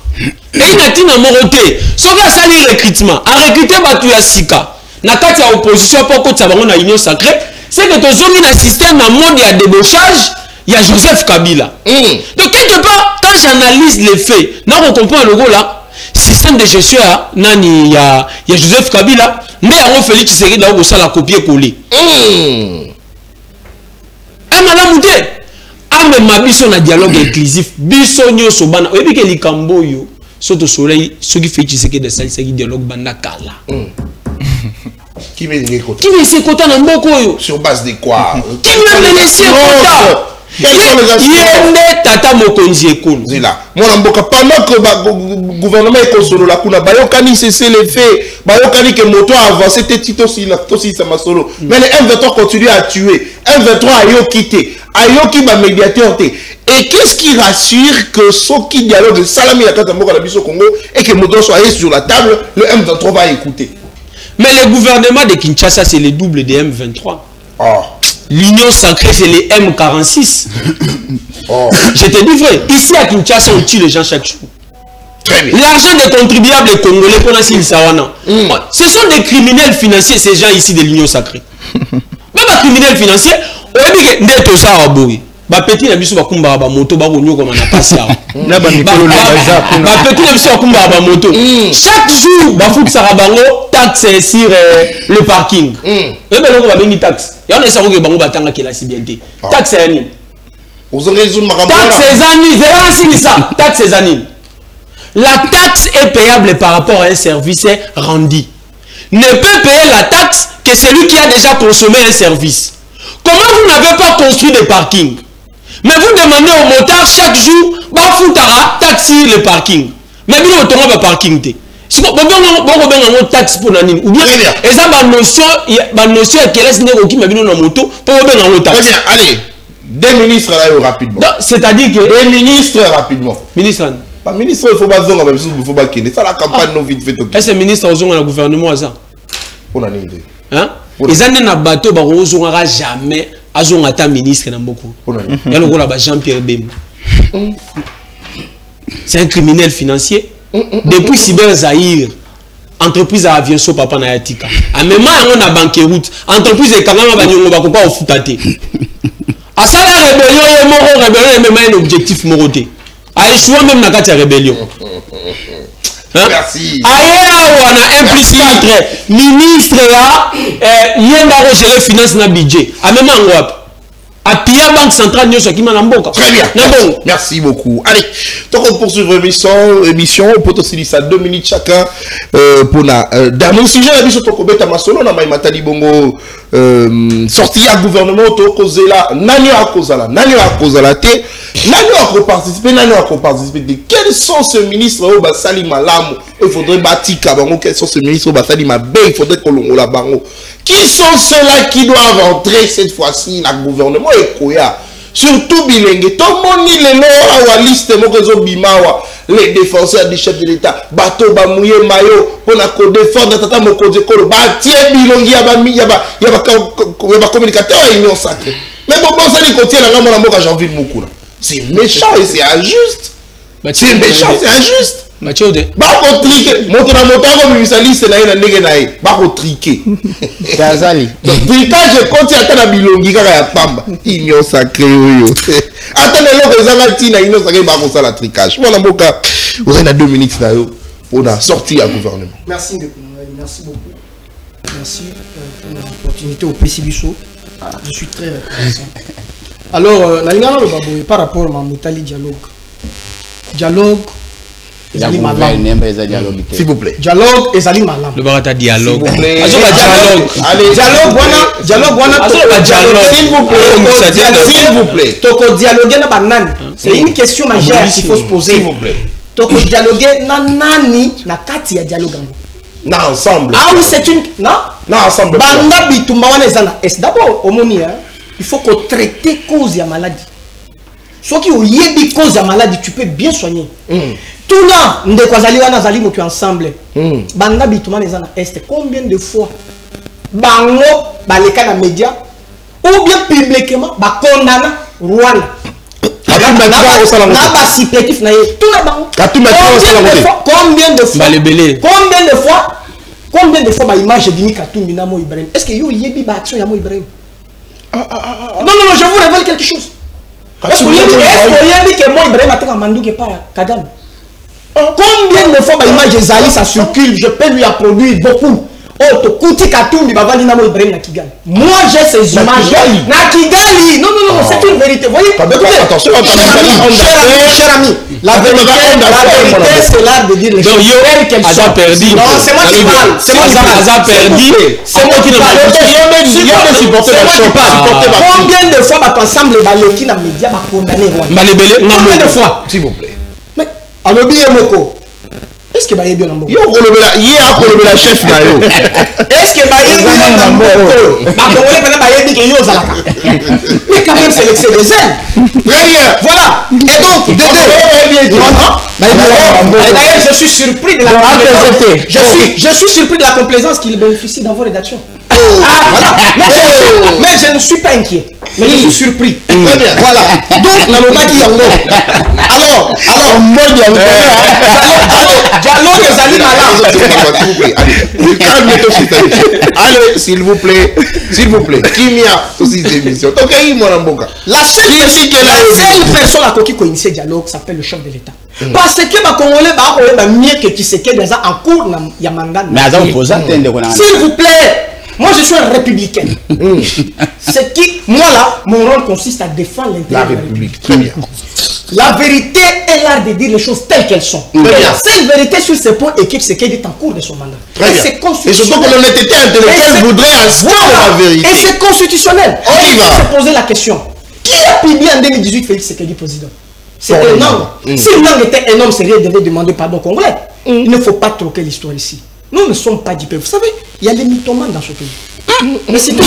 Et il a dit dans mon côté, ce qui a sali recrutement, à recruter Batuya Sika. Na kati ya opposition pour que ça va na union sacrée, c'est que tu zones un système à monde il y a débauchage, il y a Joseph Kabila. Donc quelque part quand j'analyse les faits, là on comprend le gros là, système de gestion nani il y a Joseph Kabila, mais on Félix Tshisekedi là où ça la copier coller. Madame Moudé, ame mabiso na dialogue inclusif, biso nyoso bana, oyebi ke likambo yo, soto soleil, ce qui fait Tshisekedi de ça, c'est dialogue bana kala. Qui veut les quotas? Qui veut ces quotas dans le Boko? Sur base de quoi? Qui veut laisser quotas? Yende tata mokonzi ekolo. Zila. Moi mboka pendant que le gouvernement est consolo la kuna bayokani cesser les faits, bayokani que moto a avancé tito si la tosi sama solo. Mais le M23 continue à tuer. M23 ayo quitté. Ayo ki ba médiateur té. Et qu'est-ce qui rassure que ce qui dialogue de Salami la kata mboka na biso Congo et que moto soit sur la table, le M23 va écouter. Mais le gouvernement de Kinshasa, c'est le double des M23. Oh. L'Union sacrée, c'est les M46. Oh. Je te dis vrai, ici à Kinshasa, on tue les gens chaque jour. Très bien. L'argent des contribuables congolais, ce sont des criminels financiers, ces gens ici de l'Union sacrée. Même les criminels financiers, on dit que n'est ça à Boui. Petit na biso bakumba ba moto ba konyo comme na passe na ba mikolo na baza ba petit na biso bakumba ba moto chaque jour ba fout ça bango taxe sur le parking et ben longo ba bengi taxe ya on esa ko bango batanga ke la civilité taxe ya nini taxe anni c'est ça taxe anni la taxe est payable par rapport à un service rendu ne peut payer la taxe que celui qui a déjà consommé un service. Comment vous n'avez pas construit des parkings? Mais vous demandez au motard chaque jour, bah foutara taxi le parking. Mais bien on tombe parking té. Si bon on taxe pour nani ou bien et ça ma notion qu'elle est né qui m'a vu dans moto pour bien en taxe. Très bien, allez. Des ministres là rapidement. C'est-à-dire que des ministres rapidement. Ministre pas ministre il faut pas zonga même il faut pas qu'il ça la campagne non vite fait. Est-ce ministre au zonga le gouvernement ça? On a une idée. Hein? Les années na bateau ba ozongara jamais azonga ta ministre na mboko. Ya lokola ba Jean-Pierre Bemba. C'est un criminel financier. Depuis Cyber Zahir, entreprise à aviation papa na yatika. A même on a banqueroute, entreprise e kangama ba nyongo ba ko pa ofutate. A ça la rébellion même un objectif moroté. A échoué même na kati ya rébellion. Hein? Merci. Ailleurs, on a un plus 4 ministre là, il y a un gérer finance na budget. A même en Europe. À Pia Banque Centrale, nous sommes en Mboka. Très bien. Merci beaucoup. Allez, donc on poursuit l'émission. On peut aussi dire ça 2 minutes chacun pour la dernier sujet. La mission Tokobet Amasolo, na Matali Bongo sorti à gouvernement Tokozela, Nani a Kozala, Nani a Kozala te, Nani a participer, Nani a participer. Quels sont ces ministres au Basali Malamu? Il faudrait Batika Bango. Quels sont ces ministres au Basali Mabé? Il faudrait qu'on la Bango. Qui sont ceux-là qui doivent entrer cette fois-ci dans le gouvernement et Koya? Surtout Bilingue. Tout le monde est là à la liste de Mokozo Bimawa. les défenseurs du chef de l'État, bateau bamouye mayo, pour la défendre tata mokonzi kolo, batie bilongi yaba communicateur à union sacrée. Mais bon, ça dit qu'on tient la gamme à Jean-Ville Moukoula. C'est méchant et c'est injuste. C'est méchant, c'est injuste. Mathieu de. Bah, on trique. Montre la montagne, mais ça liste là, il y a des gens. Bah, on trique. Kazali. Tricage, quand tu attends la bilongi, quand il y a pamba. Union sacrée, oui. Attends, les gens, ils ont union sacrée, bah, on ça la tricage. Voilà, mon cas. Vous avez 2 minutes là, on a sorti à gouvernement. Merci beaucoup. Merci pour l'opportunité au PCBSO. Je suis très reconnaissant. Alors, par rapport à Moutali dialogue. Dialogue. S'il vous plaît. Dialogue et Zali Malam. Le barata dialogue. Allez, dialogue, s'il vous plaît. Toko dialoguer na banani. C'est une question majeure qu'il faut se poser. S'il vous plaît. Toko dialoguer na nani na kati ya dialogue. Non, ensemble. Ah oui, c'est une. Non, ensemble. Banda bitumba wana ezana. Est d'abord omoni il faut qu'on traite cause ya maladie. Soit qui ont yébi cause ya maladie, tu peux bien soigner. Tout là, on zali motu ensemble. Banda bitumba ezana est combien de fois bango baleka na média ou bien publiquement ba condamna Rwanda. Combien de fois ma image de Katumbi na Mo Ibrahim? Est-ce que yo yebi ba action ya Mo Ibrahim? Non, je vous révèle quelque chose. Est-ce que yebi que Mo Ibrahim a été en Mandouke par Kagame? Combien de fois ma image Zali ça circule? Je peux lui applaudir beaucoup. Oh, to kuti Katumbi ba vali na Mo Ibrahim na Kigali. Moi j'ai ces images na Kigali. Non, c'est une vérité. Vous voyez? Attention, cher ami. La vérité, c'est l'art de dire les choses. Perdu. Non, c'est moi qui parle. C'est moi qui parle. Perdu. C'est moi qui parle. Combien de fois va ensemble les qui dans les médias va condamner combien de fois? S'il vous plaît. Mais alors bien Moko. Est-ce que Baye bien en Moko? La chef là. Est-ce que Baye bien en Moko? Mais quand même c'est l'excès des ailes. Voilà. Et donc d'ailleurs je suis surpris de la complaisance. Je suis surpris de la complaisance qu'il bénéficie dans vos rédactions. Mais je ne suis pas inquiet. Mais je suis surpris. Voilà. Donc la moment qui yango. Alors dialogue et Zali Malam. Allez, s'il vous plaît. Kimia aussi des émissions. Donc la seule personne à qui initié dialogue s'appelle le chef de l'État. Parce que les Congolais ba mieux que Tshisekedi déjà en cours na Yamanga. S'il vous plaît. Moi je suis un républicain. C'est qui, moi là, mon rôle consiste à défendre l'intérêt de la République. Très bien. La vérité est l'art de dire les choses telles qu'elles sont. Et la seule vérité sur ce point est que Tshisekedi est en cours de son mandat. Et surtout que l'honnêteté intellectuelle voudrait asseoir la vérité. Et c'est constitutionnel. On va se poser la question. Qui a publié en 2018 Félix Tshisekedi président? C'est énorme. Si l'angle était énorme, c'est rien devait demander pardon congolais. Il ne faut pas troquer l'histoire ici. Nous ne sommes pas du peuple. Vous savez, il y a des mythomanes dans ce pays. Mais c'est tous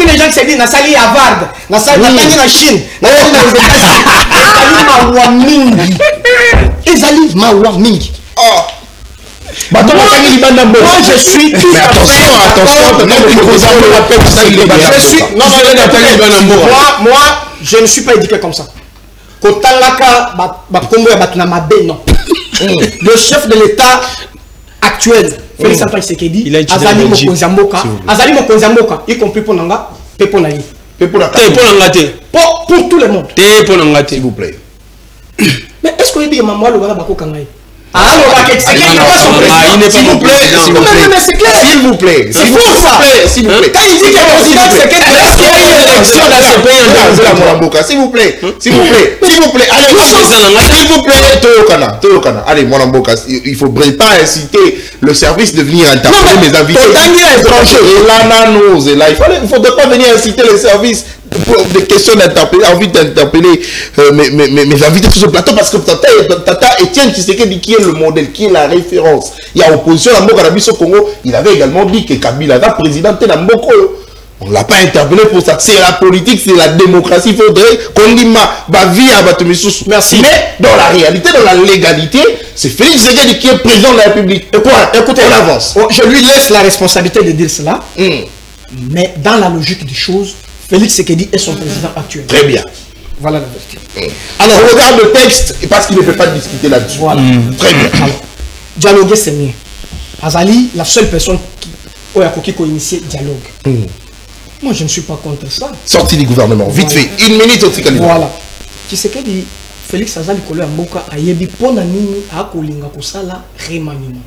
les gens qui se disent, Nasali Harvard, Nasali na Chine, Nasali aux États-Unis, Ezali Mawa Mingi. Moi je suis tout moi je ne suis pas éduqué comme ça. Kotalaka Bakombo ya Batunamabe non. Le chef de l'État actuel, Félix Antoine Tshisekedi, Azali Mokonzi Mboka, y compris pour Nanga, pour Naï. Pour tout le monde. S'il vous plaît. Mais est-ce qu'il y a maman le Bako Kangaï? S'il vous plaît. S'il vous plaît. Quand il dit que le président Tshisekedi, est-ce qu'il y a une élection dans ce pays? S'il vous plaît. Allez, s'il vous plaît, Toyokana. Allez, Mwanamboka, il ne faudrait pas inciter le service de venir interpeller mes invités étrangers. Il ne faudrait pas venir inciter le service pour des questions d'interpeller, envie d'interpeller mes invités sur ce plateau, parce que Tata Etienne Tshisekedi qui est le modèle, qui est la référence. Il y a opposition à Mboka Nabiso Congo, il avait également dit que Kabila va présidenter la Mboko. On ne l'a pas interpellé pour ça. C'est la politique, c'est la démocratie. Il faudrait qu'on dise ma vie à Batumissous. Merci. Mais dans la réalité, dans la légalité, c'est Félix Tshisekedi qui est président de la République. Et quoi? Écoutez, on avance. Je lui laisse la responsabilité de dire cela. Mais dans la logique des choses, Félix Tshisekedi est son président actuel. Très bien. Voilà la vérité. Alors, on regarde le texte parce qu'il ne peut pas discuter là-dessus. Voilà. Très bien. Alors, dialoguer, c'est mieux. Azali, la seule personne qui a initié dialogue. Moi, je ne suis pas contre ça. Sorti du gouvernement. Vite fait. Une minute au Tikali. Voilà. Tu sais que Félix Azali Kolo ya Mboka ayebi pona nini akolinga kosala remaniement.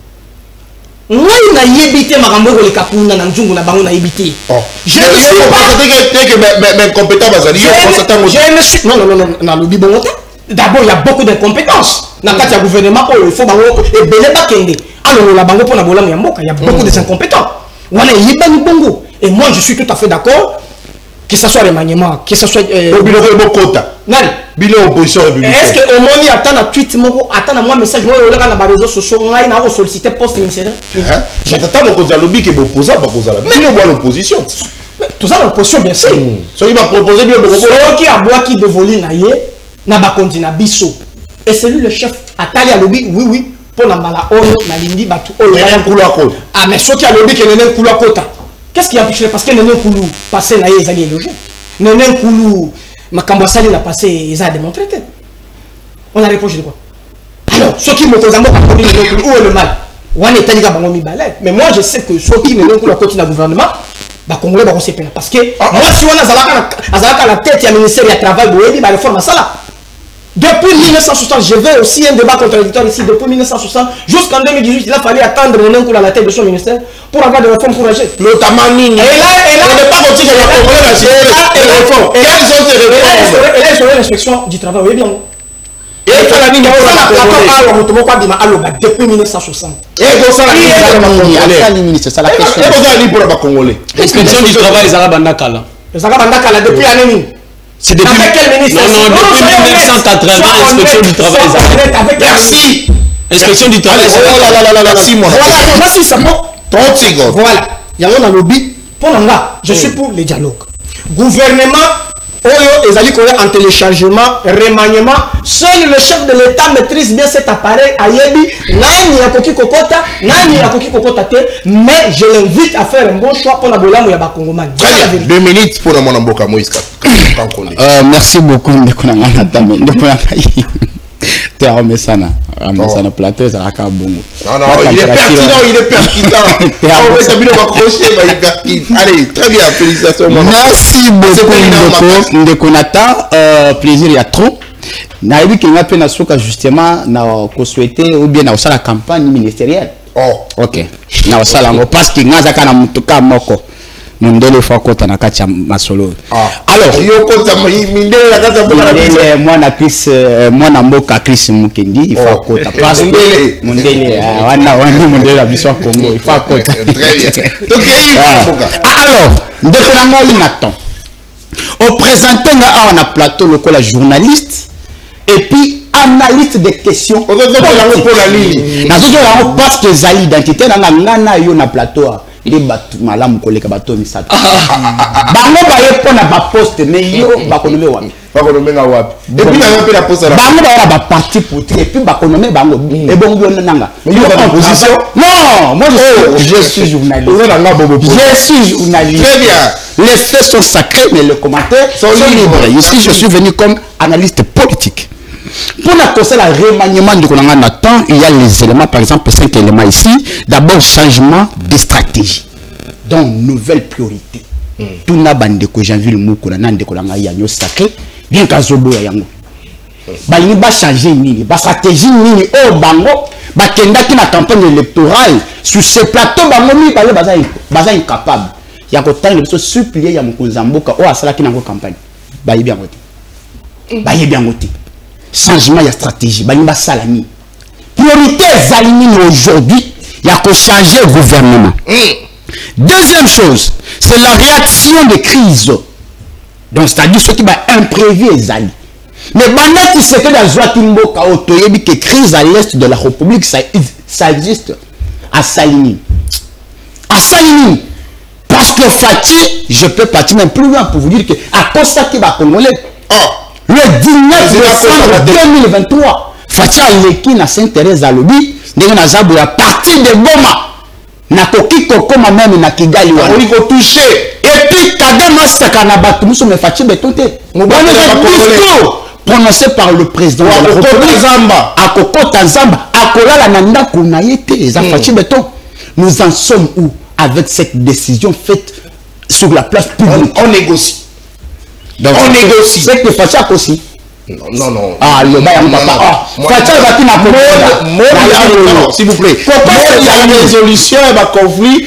Moi, na yebité makambo ko le kapuna na nzungu na bango na yebité. Je ne suis pas que mes compétences Azali. Non, na lobi bongote. D'abord, il y a beaucoup d'incompétences. Dans le cadre du gouvernement, il faut que les bélés bakende. Alors, la bango pour la bolang ya Mboka, il y a beaucoup d'incompétents. Voilà, yebani bongo. Et moi, je suis tout à fait d'accord que ce soit remaniement, que ce soit. Opposition républicaine. Est-ce que au moins il attend un tweet, attend un message, moi je regarde dans les réseaux sociaux, on a sollicité poste ministériel. J'attends mon candidat lobby qui est opposant, pas opposant. Mais on voit l'opposition. Tout ça l'opposition bien sûr. Celui qui va proposer bien beaucoup. Celui qui a bois qui de voler naïe, n'a pas continué biso. Et c'est lui le chef. Atali à lobby, oui. Pour la mala ono, na lindi batu. Ah mais ceux qui a lobby qui n'est pas coulou à côté. Qu'est-ce qui a empêché? Parce que n'est pas coulou passer naïe les alliés logés. N'est pas coulou. Ma Kambasali l'a passé, ils ont démontré. On a reproché de quoi? Alors, ceux qui me posent où est le mal? Mais moi, je sais que ceux qui ne sont pas côté du gouvernement, les Congolais vont se plaindre. Parce que moi, si on a la tête, il y a le ministère du Travail, il y a la réforme à ça. Depuis 1960, je vais aussi un débat contradictoire ici. Depuis 1960 jusqu'en 2018, il a fallu attendre à la tête de son ministère pour avoir des réformes courageuses. Notamment Nini. Et là, on n'est pas continué à la Congolais à gérer les réformes. Quelles sont ces réformes? Et là, il y a l'inspection du travail. Oui, bien. Et ça, la Nini, depuis 1960. Et pour ça, la question. L'inspection du travail, Zara Bandakala. Zara Bandakala, depuis l'année. C'est depuis... Avec quel ministre? Non, depuis 1980, l'inspection du travail. Merci. Inspection du travail. Merci, mon Voilà, merci, c'est bon. 30 secondes. Voilà. Il y a un lobby. Pour l'anga, je suis pour les dialogues. Gouvernement, Oyo, Ezali Kore en téléchargement, remaniement. Seul le chef de l'État maîtrise bien cet appareil. Ayebi, Nani Yakoki Kokota, Nani Yakoki Kokota te. Mais je l'invite à faire un bon choix pour la Bola Mouyaba Kongoman. 2 minutes pour le Monamboka Moïse. Merci beaucoup, tu as remis ça na plateau, ça a bon. Non, il est pertinent, Allez, très bien, félicitations. Merci beaucoup, Ndekonata. Plaisir, il y a trop. Naïbi qui m'a fait justement souhaiter ou bien la campagne ministérielle. Ok. Parce que nous avons moko. Mundele fois kota na kati ya masolo. Alors, moi na Chris, moi na mboka Chris Mukendi, il faut kota. Parce que Mundele, Mundele biso Congo, il faut kota. Très bien. Donc alors, ndeko na Nathan. Au présenté on a plateau le la journaliste et puis analyste des questions. Parce que Zali identité na ngana yo na plateau. Il est malam koleka bato misato. Bango baye pona ba poste mais yo bakonome wapi. Bakonome na wapi. Et puis na pe la poste là. Bango ba ba parti politique et puis bakonome bango. Et bon yo nanga. Mais yo en position? Non, moi je suis journaliste. Je suis journaliste. Très bien. Les faits sont sacrés mais les commentaires sont libres. Ici je suis venu comme analyste politique. Pour la conseil la remaniement de Nathan, il y a les éléments, par exemple 5 éléments ici. D'abord, changement de stratégie. Donc, nouvelle priorité. Tout n'a bande que Jean-Ville Moukoula, n'a de Kolanga Yanyo sacré, bien qu'à Zobo Yango. Bah, il va changer une stratégie, oh bango, bah, kenda qui na campagne électorale, sur ce plateau, bango, mi, baza incapable. Il y a autant de supplier Yamokozamboka, oh, à cela qui n'a pas campagne. Bah, il est bien voté. Bah, il est bien voté. Changement de stratégie. Baniba Salami. Priorité Zalimine aujourd'hui, il y a qu'à changer le gouvernement. Deuxième chose, c'est la réaction des crises. Donc, c'est-à-dire ce qui va imprévu Zali. Mais Banet, qui sait que dans Zouatimbo, Kaotoyebi, que crise à l'est de la République, ça existe à Salimi. À Salimi. Parce que Fachi, je peux partir même plus loin pour vous dire que à cause ça qui va congolais. Le 19 décembre 2023, Fachi a l'équipe na Sainte-Thérèse à Lobi, n'est na Zabou à partir de Goma, na Koki Kokoma même na Kigali. On y touché. Et puis Kadama Sakanabat, nous sommes Fachi Betonte. Nous prononcé par le président de la République. À Kokota Zamba, à Kolala Nanda Kunayete, Fachi Beton. Nous en sommes où avec cette décision faite sur la place publique? On négocie. Donc, on négocie. C'est que Facha aussi. Non. Ah, le bail en papa. Facha va qui n'a pas. S'il vous plaît. Il y a une résolution et un conflit.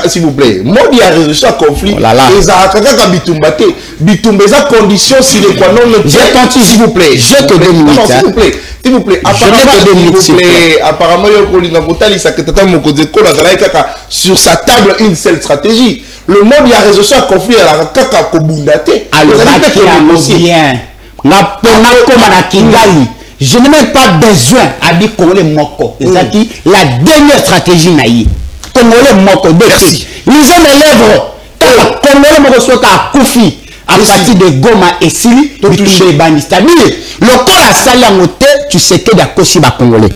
S'il vous plaît. Moi, il y a une résolution et un conflit. Les Arakaka Bitumbate. Bitumbate, condition si les quoi non. J'ai tenté, s'il vous plaît. Je te donne une minute. S'il vous plaît. S'il vous plaît. Apparemment, il y a sur sa table une seule stratégie. Le monde, il y a résolution et un conflit. Alors, bien. Je n'ai même pas besoin à dire Congolais Moko. C'est la dernière stratégie naïe. Congolais Moko. Merci. Lisez mes lèvres. Congolais Moko soit à Koufi. À partir de Goma et Sili, tu touches les bandits. Le corps a sali à moté, tu sais que d'Akosi va Congolais.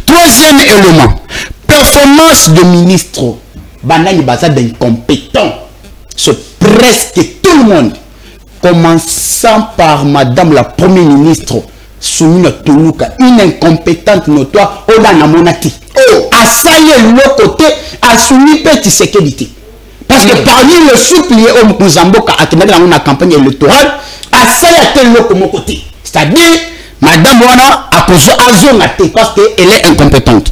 Troisième élément. Performance de ministre. Banani Baza d'incompétent. C'est presque tout le monde. Commençant par Madame la Première ministre Soumina Toulouka, une incompétente notoire, Ola Namonati. A salué l'autre côté, a soumis petit sécurité. Parce que parmi le supplié au Muzamboka, à la campagne électorale, a salué l'autre côté. C'est-à-dire, Madame Wana a posé Azonate parce qu'elle est incompétente.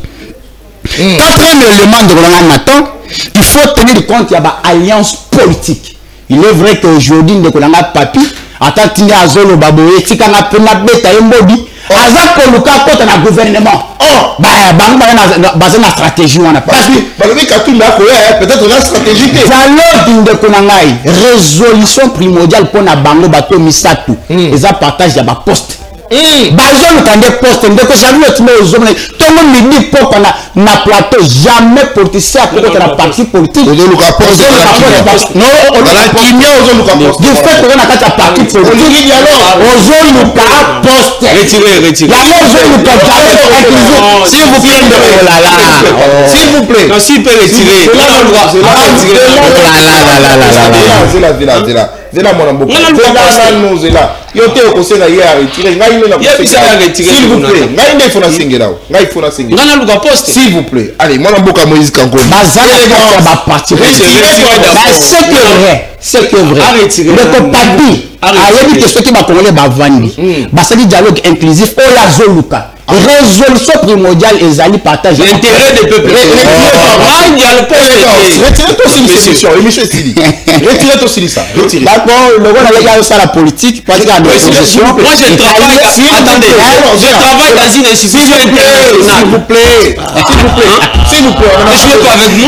Quatrième élément de Roland Nathan, il faut tenir compte qu'il y a une alliance politique. Il est vrai qu'aujourd'hui, nous avons un papier, attendez à Zolo Baboé, si on a pu la bête à Mbobi, Azako Luka contre le gouvernement. Basé la stratégie, on a pas. Peut-être la stratégie. Dialogue de Konangai, résolution primordiale pour la bango bateau Misatu, ils partagent la poste. Bazon quand des postes, dès jamais le tuer aux hommes, tout le monde me dit pour qu'on a plateau, jamais politicien à côté de la partie politique. Non, on a du fait qu'on a la partie politique, aux hommes poste. Retirez. S'il vous plaît, s'il vous plaît. Non, s'il peut retirer. Zela mon ambo. Zela. Yote okosena ye a retirer. S'il vous plaît. Ngai ne fona singela. Ngai fona singela. Ngana luka poste. S'il vous plaît. Allez, mon ambo ka Moïse Kanko. Bazala va partir. C'est que vrai. Le Papi a dit que ceux qui va congolais va vendre. Basali dialogue inclusif. Ola Zoluka. Résolution primordiale et Zali partage l'intérêt des peuples. Retirez aussi une solution. Retirez aussi ça. D'accord, le gars a ça la politique parce qu'il y a des oppositions. Moi je travaille. Attendez, je travaille dans une institution internationale. S'il vous plaît. S'il vous plaît. Je suis pas avec vous.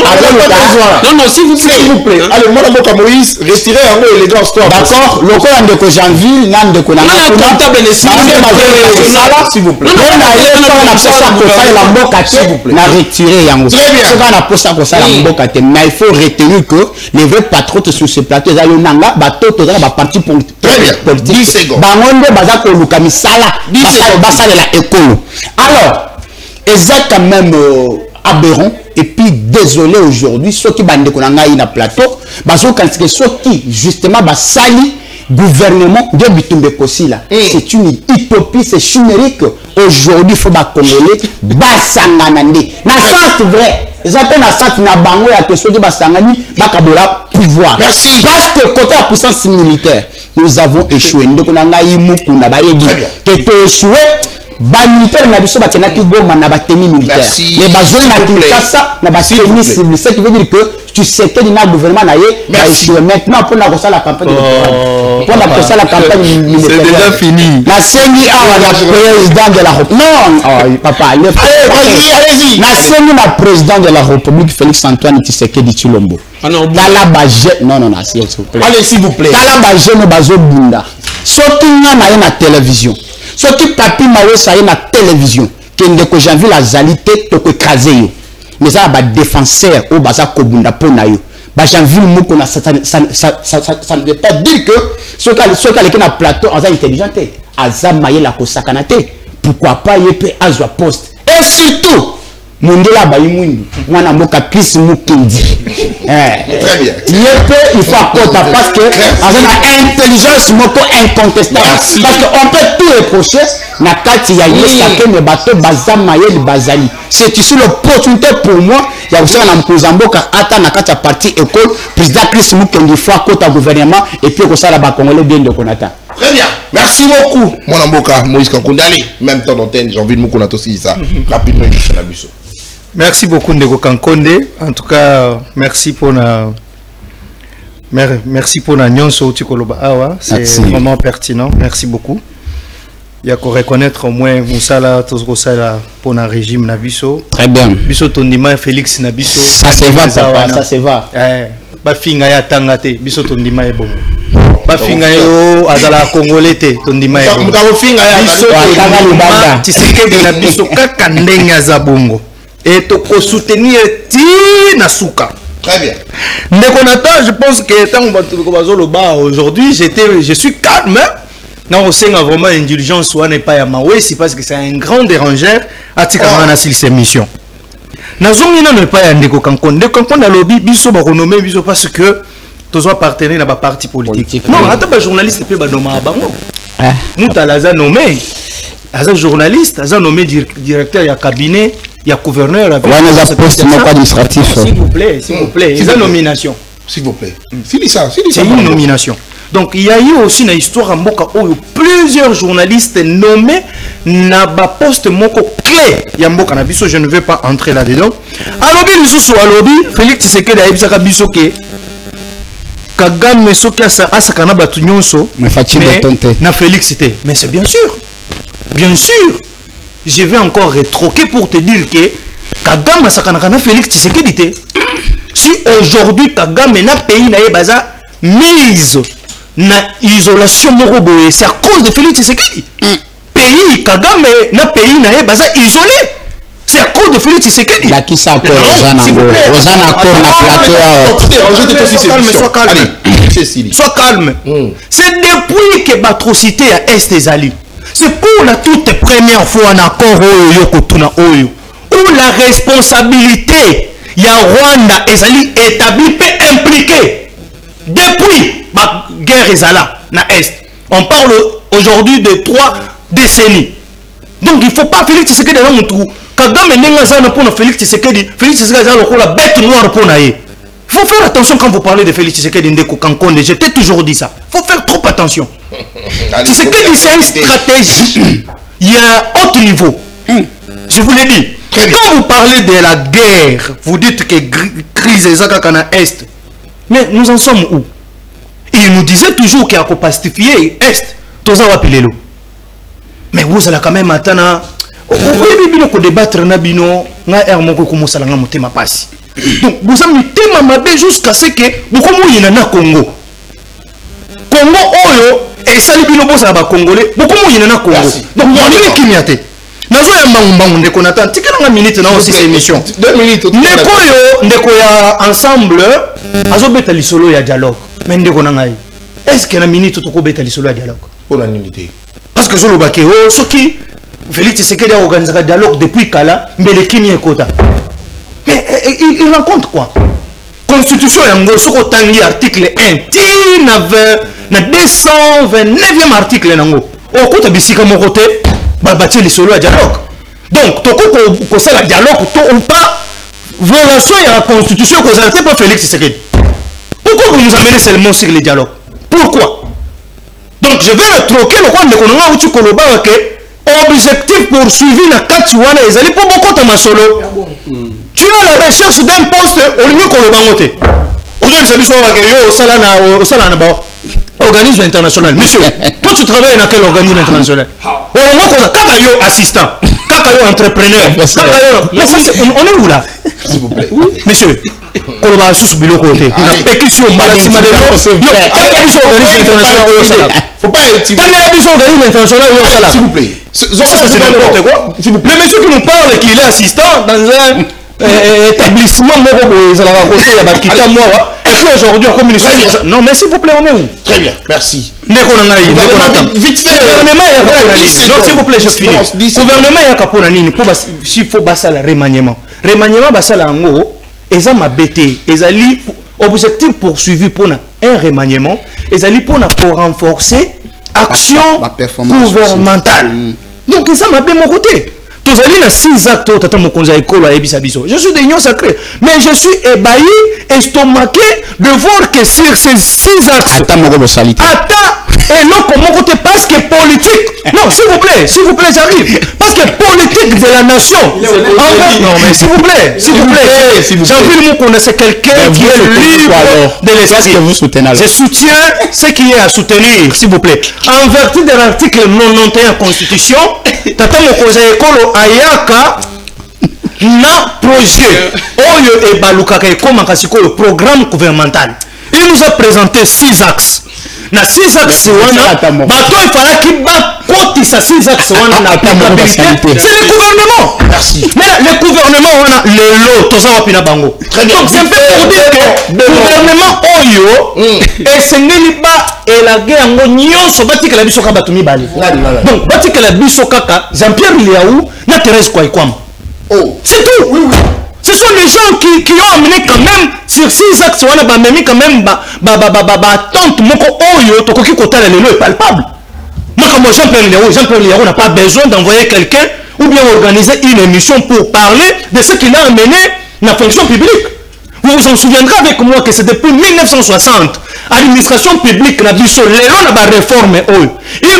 Non, s'il vous plaît. Allez, moi la Moïse, retirez en haut élégance. D'accord, le gars de Janville, l'âme de Konama. S'il vous plaît. Mais il faut retenir que les vrais patriotes sur ce plateau, ils ont un parti politique. Alors, c'est quand même aberrant. Et puis désolé aujourd'hui, ceux qui bandent na plateau, ceux qui justement sali gouvernement de Bitumbe Kosila. C'est une utopie, c'est chimérique. Aujourd'hui, il faut que Congolais basanganande. Na sens vrai. Ils appellent na sens na bango ya question de basangani bakabola pouvoir. Merci. Parce que côté la puissance militaire, nous avons échoué. Nous avons échoué. Militaire na biso batenaki Goma na batemi militaire. Les besoins na Kinshasa na batemi civil. Ce qui veut dire que tu sais que le gouvernement na échoué. Maintenant pour la campagne pour la campagne militaire. C'est déjà fini. La CENI a la président de la République. Non, papa, allez-y. La CENI la président de la République Félix Antoine Tshisekedi Tshilombo. Non, s'il vous plaît. Allez, s'il vous plaît. Talabaje no bazo bunda. Soki na na télévision. Ce qui papi mawe ça y na télévision que ndeko janvier la zalité to ko écraser yo mais ça ba défenseur au baza kobunda pona yo Janvier Moukouna, ça ne veut pas dire que ceux qui ont un plateau, ils sont intelligents. Azam Maye la Kosakanate. Pourquoi pas y peut azwa poste. Et surtout, Mundela Baïmoundi, Mwana Moka Chris Mukindi. Très bien. Il faut accorder parce que intelligence moko incontestable. Parce qu'on peut tout reprocher. Na kati ya yesake me bato Bazam Maye Bazali. C'est ici l'opportunité pour moi. Il y a aussi un Mkouzamboka ata na kati ya parti école. Président Chris Mukindi faut accorder au gouvernement et puis au Sala Bakongolais bien de Konata. Très bien. Merci beaucoup. Mon Amboka, Moïse Kankounda. Allez, même temps d'antenne, j'ai envie de Moukouna aussi ça. Rapidement, je suis Merci beaucoup Ndeko Kankonde. En tout cas, merci pour la nyonso Tikoloba Awa. C'est vraiment pertinent. Merci beaucoup. Il y a qu'à reconnaître au moins Moussala, Tosgosala pour un régime Nabiso. Très bien. Biso Tondima Félix Nabiso. Ça se va, papa, ça se va. Bafinga ya tangate, Biso Tondima e bon. Bafinga yo azala Congolais te, Tondima e bon. Finga ya Biso Tondima Tshisekedi na biso kaka ndenge za bongo. Et to soutenir ti na suka. Très bien. Ndeko Nathan, je pense que tant qu'on va le bas aujourd'hui, je suis calme. Non, on sait vraiment indulgence soit n'est pas à Mawesi parce que c'est un grand dérangeur à Tikamana s'il ses missions. Nazongi non n'est pas à Ndeko Kankonde. Ndeko Kankonde a lobby biso ba renommé biso parce que tous les partenaires dans ba parti politique. Non, attends ba journaliste peut ba nommer bango. Moutalaza nommé. Aza journaliste, aza nommé directeur ya cabinet. Il y a gouverneur avec poste administratif. S'il vous plaît, c'est une nomination. S'il vous plaît. C'est une nomination. Donc il y a eu aussi une histoire en Boka où plusieurs journalistes nommés n'a pas poste moko clé. Il y a Mboka Nabiso, je ne vais pas entrer là-dedans. Alobi lisusu alobi Félix Tshisekedi a ibisaka biso ke Kagame soki asakana batu nyonso mais na Félix te. Mais c'est bien sûr. Bien sûr. Je vais encore rétroquer pour te dire que Kagame Sakanakana Félix Tshisekedi. Si aujourd'hui Kagame na pays na baza mise na isolation moroboé, c'est à cause de Félix Tshisekedi. Pays Kagame na pays na baza isolé. C'est à cause de Félix Tshisekedi. La qui ça encore Rosanna encore na plateau. Sois calme. C'est depuis que l'atrocité à Est des alliés. C'est pour la toute première fois en accord où la responsabilité y a Rwanda est établie et impliquée depuis la guerre Ezala na Est. On parle aujourd'hui de 3 décennies. Donc il ne faut pas Félix Tshisekedi dans mon trou. Kagame n'engaza pour Félix Tshisekedi a la bête noire pour naïe. Il faut faire attention quand vous parlez de Félix Tshisekedi Ndeko Kankonde. Je t'ai toujours dit ça. Il faut faire trop attention. Tshisekedi, c'est une stratégie. Il y a un autre niveau. Je vous l'ai dit. Quand vous parlez de la guerre, vous dites que crise est Est. Mais nous en sommes où? Il nous disait toujours qu'il y a qu'à pacifier Est. Tous en appelez-le. Mais vous allez quand même attendre. Vous pouvez débattre nabino na ermoko commence à la monter ma passe. Donc vous avez thème mabé jusqu'à ce que vous commencez à Congo. Congo oyo et sali bino bosa ba congolais beaucoup moins na Congo. Donc on est qui miate. Nazo ya mbangumbangu ndeko natan tikana nga minute na aussi cette émission. 2 minutes. Ndeko yo ndeko ya ensemble azo beta lisolo ya dialogue. Mais ndeko na ngai. Est-ce que na minute to ko beta lisolo ya dialogue? Pour l'unité. Parce que zolo bakeo soki Félix Tshisekedi a organisé un dialogue depuis Kala, mais les Kimi Kota. Mais il rencontre quoi? Constitution Yango, Soko Tangi, article 1, na 229e article Nango. Au côté Bissika Morote, Babati les solo à dialogue. Donc, Toko ça la dialogue, ou pas, violation de la Constitution, que vous n'arrêtez pas Félix Tshisekedi. Pourquoi vous nous amenez seulement sur les dialogues? Pourquoi? Donc, je vais retroquer le roi de l'économie où tu colobas, ok? Objectif poursuivi na Katiwana et Zali pour beaucoup de masolo. Tu as la recherche d'un poste au lieu qu'on le bangote. Aujourd'hui, c'est au salana organisme international. Monsieur, toi tu travailles dans quel organisme international? On est assistant, entrepreneur. On est où là? S'il vous plaît. Monsieur, on va sous le côté. Pétition, faut pas être. S'il vous plaît. C'est n'importe quoi. Le monsieur qui nous parle qu'il est assistant dans un établissement, il y a puis aujourd'hui, comme ministre. Non, mais s'il vous plaît, on est où? Très bien, merci. Vite fait, gouvernement, s'il vous plaît, je finis. Gouvernement, il y a Kaponanini, s'il faut passer le remaniement. Remaniement, passer la ngo, et ça m'a bêté. Et ça objectif poursuivi pour un remaniement, et ça pour renforcer l'action gouvernementale. Donc, ça m'a bien mon côté. Je suis d'union sacrée, mais je suis ébahi, estomaqué de voir que sur ces 6 axes, et non comme mon côté, parce que politique, non, s'il vous plaît, j'arrive, parce que politique de la nation, non, mais s'il vous plaît, Jean-Philippe Moukouna, c'est quelqu'un qui est libre de l'esprit. Je soutiens ce qui est à soutenir, s'il vous plaît. En vertu de l'article 91 Constitution, Tata Mokoza Ekolo Ayaka na projet Oyo et Balukaka et Komakasiko, le programme gouvernemental. Il nous a présenté 6 axes. Na 6 axes, bateau il fallait qu'il bat côté sa 6 axes, c'est le gouvernement. Merci. Mais le gouvernement, on a le lot, tout ça, on a bango. Donc c'est un peu pour dire que le gouvernement Oyo et c'est Neliba et la guerre en Nyon sont bâtis que la bisoka batumi bali. Donc bâtis que la bisoka Jean-Pierre Liaou n'a Thérèse Kouaikwam. C'est tout. Oui, oui. Ce sont les gens qui ont amené quand même sur 6 axes, on a amené quand même tante moko oyo tokoki kotala lelo est palpable. Moi comme Jean-Pierre Liaou n'a pas besoin d'envoyer quelqu'un ou bien organiser une émission pour parler de ce qu'il a amené la fonction publique. Vous vous en souviendrez avec moi que c'est depuis 1960, administration publique la biso lelo na réforme oyo. Il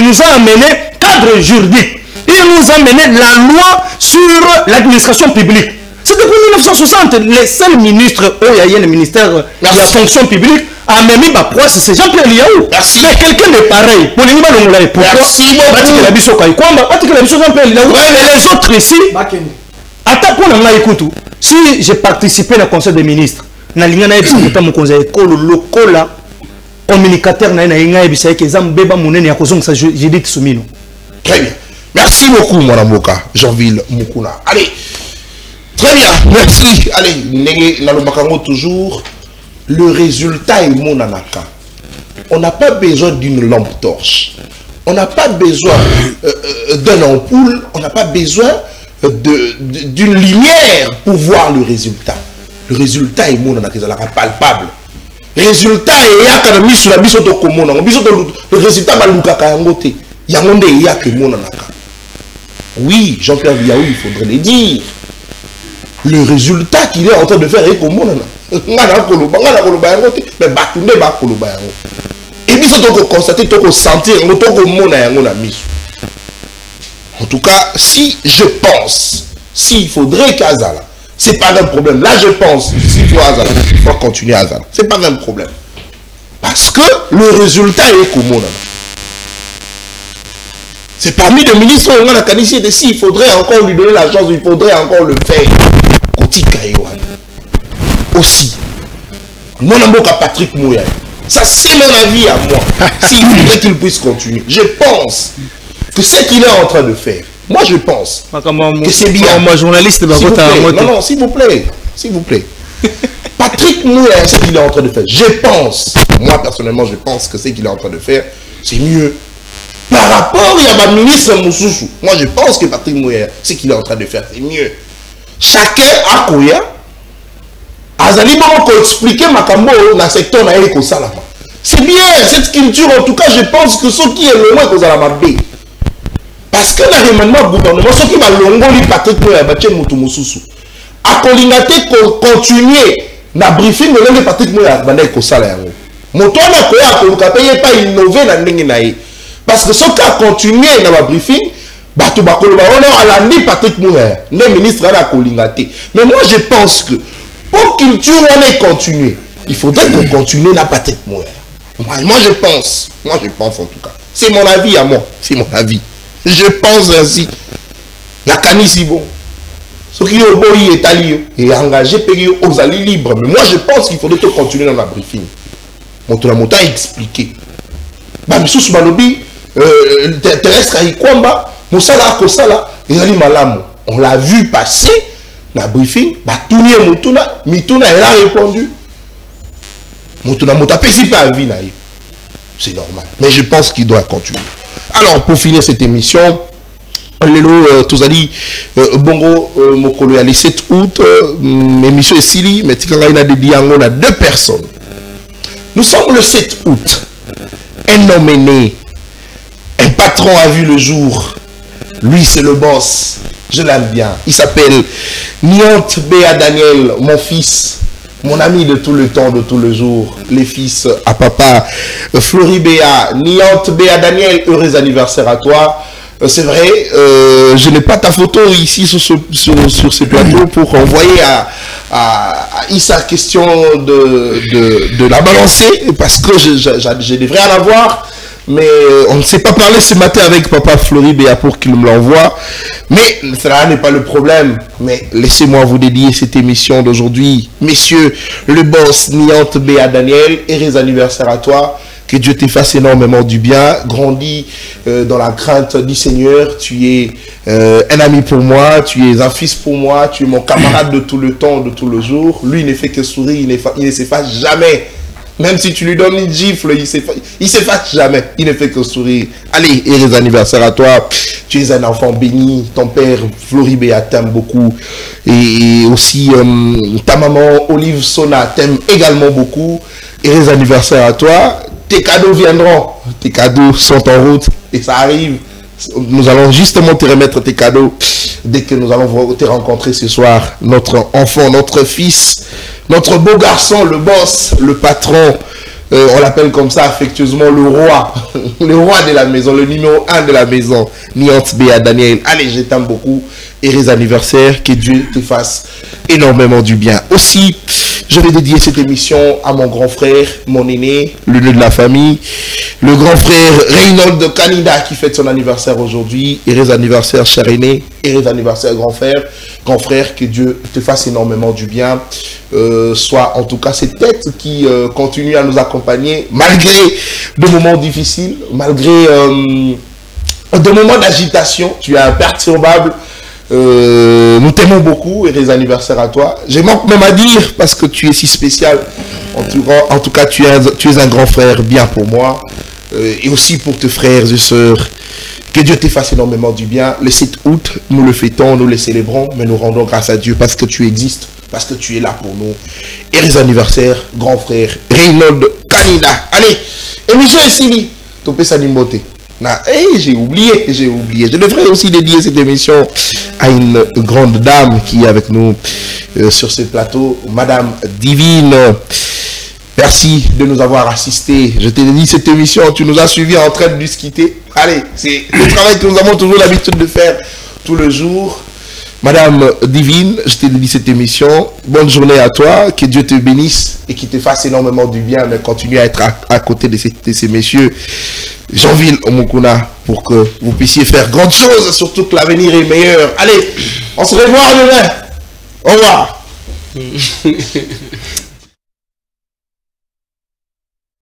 nous a amené cadre juridique. Il nous a mené la loi sur l'administration publique. C'est depuis 1960. Les seuls ministres, il y a le ministère de la fonction publique, a même mis ma proie, c'est Jean-Pierre Liaou. Merci. Mais quelqu'un de pareil. Pourquoi merci beaucoup. Et les autres ici, attends pour nous, si j'ai participé au conseil des ministres, na linga na ebisa mon conseil école lokola communicateur na inga ebisa ke zambeba munene ya kozongisa Judith Soumino. Très bien. Merci beaucoup, Mme Boka, Jean-Ville Moukouna. Allez, très bien, merci. Allez, Nalobakango toujours. Le résultat est mon anaka. On n'a pas besoin d'une lampe torche. On n'a pas besoin d'un ampoule. On n'a pas besoin d'une lumière pour voir le résultat. Le résultat est mon anaka, c'est palpable. Le résultat est yakana sur la biso de komona. Le résultat malukaka yangote. Yangonde yak mon anaka. Oui, Jean-Pierre Liaou, il faudrait le dire. Le résultat qu'il est en train de faire est comme et puis, il faut constater, il faut sentir, en tout cas, si je pense, s'il faudrait qu'Azala, c'est pas un problème. Là, je pense, s'il faut Azala, il faut continuer Azala. C'est pas un problème. Parce que le résultat est comme c'est parmi les ministres on a qualifié de si il faudrait encore lui donner la chance, il faudrait encore le faire. Koti Kayewan. Aussi. Mon amour à Patrick Mouya. Ça c'est mon avis à moi. S'il faudrait qu'il puisse continuer. Je pense que ce qu'il est en train de faire. Moi je pense que c'est bien. Moi journaliste, non, s'il vous plaît. S'il vous plaît. Patrick Mouya, ce qu'il est en train de faire. Je pense. Moi personnellement je pense que ce qu'il est en train de faire, c'est mieux. Par rapport à ma ministre Moussoussou, moi je pense que Patrick Mouya, ce qu'il est en train de faire, c'est mieux. Chacun a Koya, Azali Boko expliquer ma cambo dans le secteur na Eko Salama. C'est bien, cette culture, en tout cas, je pense que ce qui est le moins que Salama B. Parce que dans le remaniement gouvernement, ce qui va l'ongoli Patrick Mouya, Baché Moutou Moussoussou, a continuer na briefing de Patrick Mouya, Eko Salama. Moto na Koya, Koluka paye pas innover dans le parce que ce qui a continué dans le briefing, on a dit Patrick Mouya, le ministre a collingaté. Mais moi je pense que pour culture on ait continué, il faudrait qu'on continue dans Patrick Mouya. Moi je pense en tout cas. C'est mon avis à moi, c'est mon avis. Je pense ainsi. La canisse c'est bon. Ce qui est au bout est allé et engagé payé aux alliés libres. Mais moi je pense qu'il faudrait continuer dans le briefing. Mon a expliqué. Bah monsieur Soubanobi. Terrestre Ikwamba, Moussala Kosala, on l'a vu passer dans le briefing, Mituna, elle a répondu. C'est normal. Mais je pense qu'il doit continuer. Alors, pour finir cette émission, Tozali Bongo Mokolo le 7 août, émission est Sili, mais il y a deux personnes. Nous sommes le 7 août. Un homme est né. Un patron a vu le jour. Lui, c'est le boss. Je l'aime bien. Il s'appelle Niant Béa Daniel, mon fils. Mon ami de tout le temps, de tout le jour, les fils à papa, Flori Béa, Niant Béa Daniel, heureux anniversaire à toi. C'est vrai, je n'ai pas ta photo ici sur ce plateau pour envoyer à Issa question de la balancer, parce que je devrais en avoir. Mais on ne s'est pas parlé ce matin avec papa Flori Béa pour qu'il me l'envoie. Mais cela n'est pas le problème. Mais laissez-moi vous dédier cette émission d'aujourd'hui. Messieurs, le boss Niant Béa Daniel, heureux anniversaire à toi. Que Dieu te fasse énormément du bien. Grandis dans la crainte du Seigneur. Tu es un ami pour moi. Tu es un fils pour moi. Tu es mon camarade de tout le temps, de tout le jour. Lui, il ne fait que sourire. Il ne s'efface jamais. Même si tu lui donnes une gifle, il s'efface jamais. Il ne fait que sourire. Allez, heureux anniversaire à toi. Tu es un enfant béni. Ton père, Flori Béa, t'aime beaucoup. Et aussi, ta maman, Olive Sona, t'aime également beaucoup. Heureux anniversaire à toi. Tes cadeaux viendront. Tes cadeaux sont en route. Et ça arrive. Nous allons justement te remettre tes cadeaux dès que nous allons te rencontrer ce soir. Notre enfant, notre fils, notre beau garçon, le boss, le patron, on l'appelle comme ça affectueusement le roi de la maison, le numéro 1 de la maison, Niant Béa Daniel. Allez, je t'aime beaucoup. Heureux anniversaire, que Dieu te fasse énormément du bien. Aussi, je vais dédier cette émission à mon grand frère, mon aîné, le nœud de la famille, le grand frère Reynold Kanida qui fête son anniversaire aujourd'hui. Heureux anniversaire, cher aîné. Heureux anniversaire, grand frère. Grand frère, que Dieu te fasse énormément du bien. Soit en tout cas cette tête qui continue à nous accompagner malgré de moments difficiles, malgré de moments d'agitation. Tu es imperturbable. Nous t'aimons beaucoup. Heureux anniversaire à toi. Je manque même à dire parce que tu es si spécial. En tout cas, tu es un grand frère bien pour moi et aussi pour tes frères et sœurs. Que Dieu te fasse énormément du bien. Le 7 août, nous le fêtons, nous le célébrons, mais nous rendons grâce à Dieu parce que tu existes, parce que tu es là pour nous. Heureux anniversaire, grand frère Reynold Kanida. Allez, émission est finie. Topé Sanimbote. J'ai oublié. Je devrais aussi dédier cette émission à une grande dame qui est avec nous sur ce plateau, Madame Divine. Merci de nous avoir assistés. Je t'ai dit cette émission, tu nous as suivis en train de discuter. Allez, c'est le travail que nous avons toujours l'habitude de faire tout le jour. Madame Divine, je t'ai dit cette émission. Bonne journée à toi. Que Dieu te bénisse et qu'il te fasse énormément du bien. Mais continue à être à côté de ces messieurs. Jeanville Omukuna, pour que vous puissiez faire grandes choses, surtout que l'avenir est meilleur. Allez, on se revoit demain. Au revoir.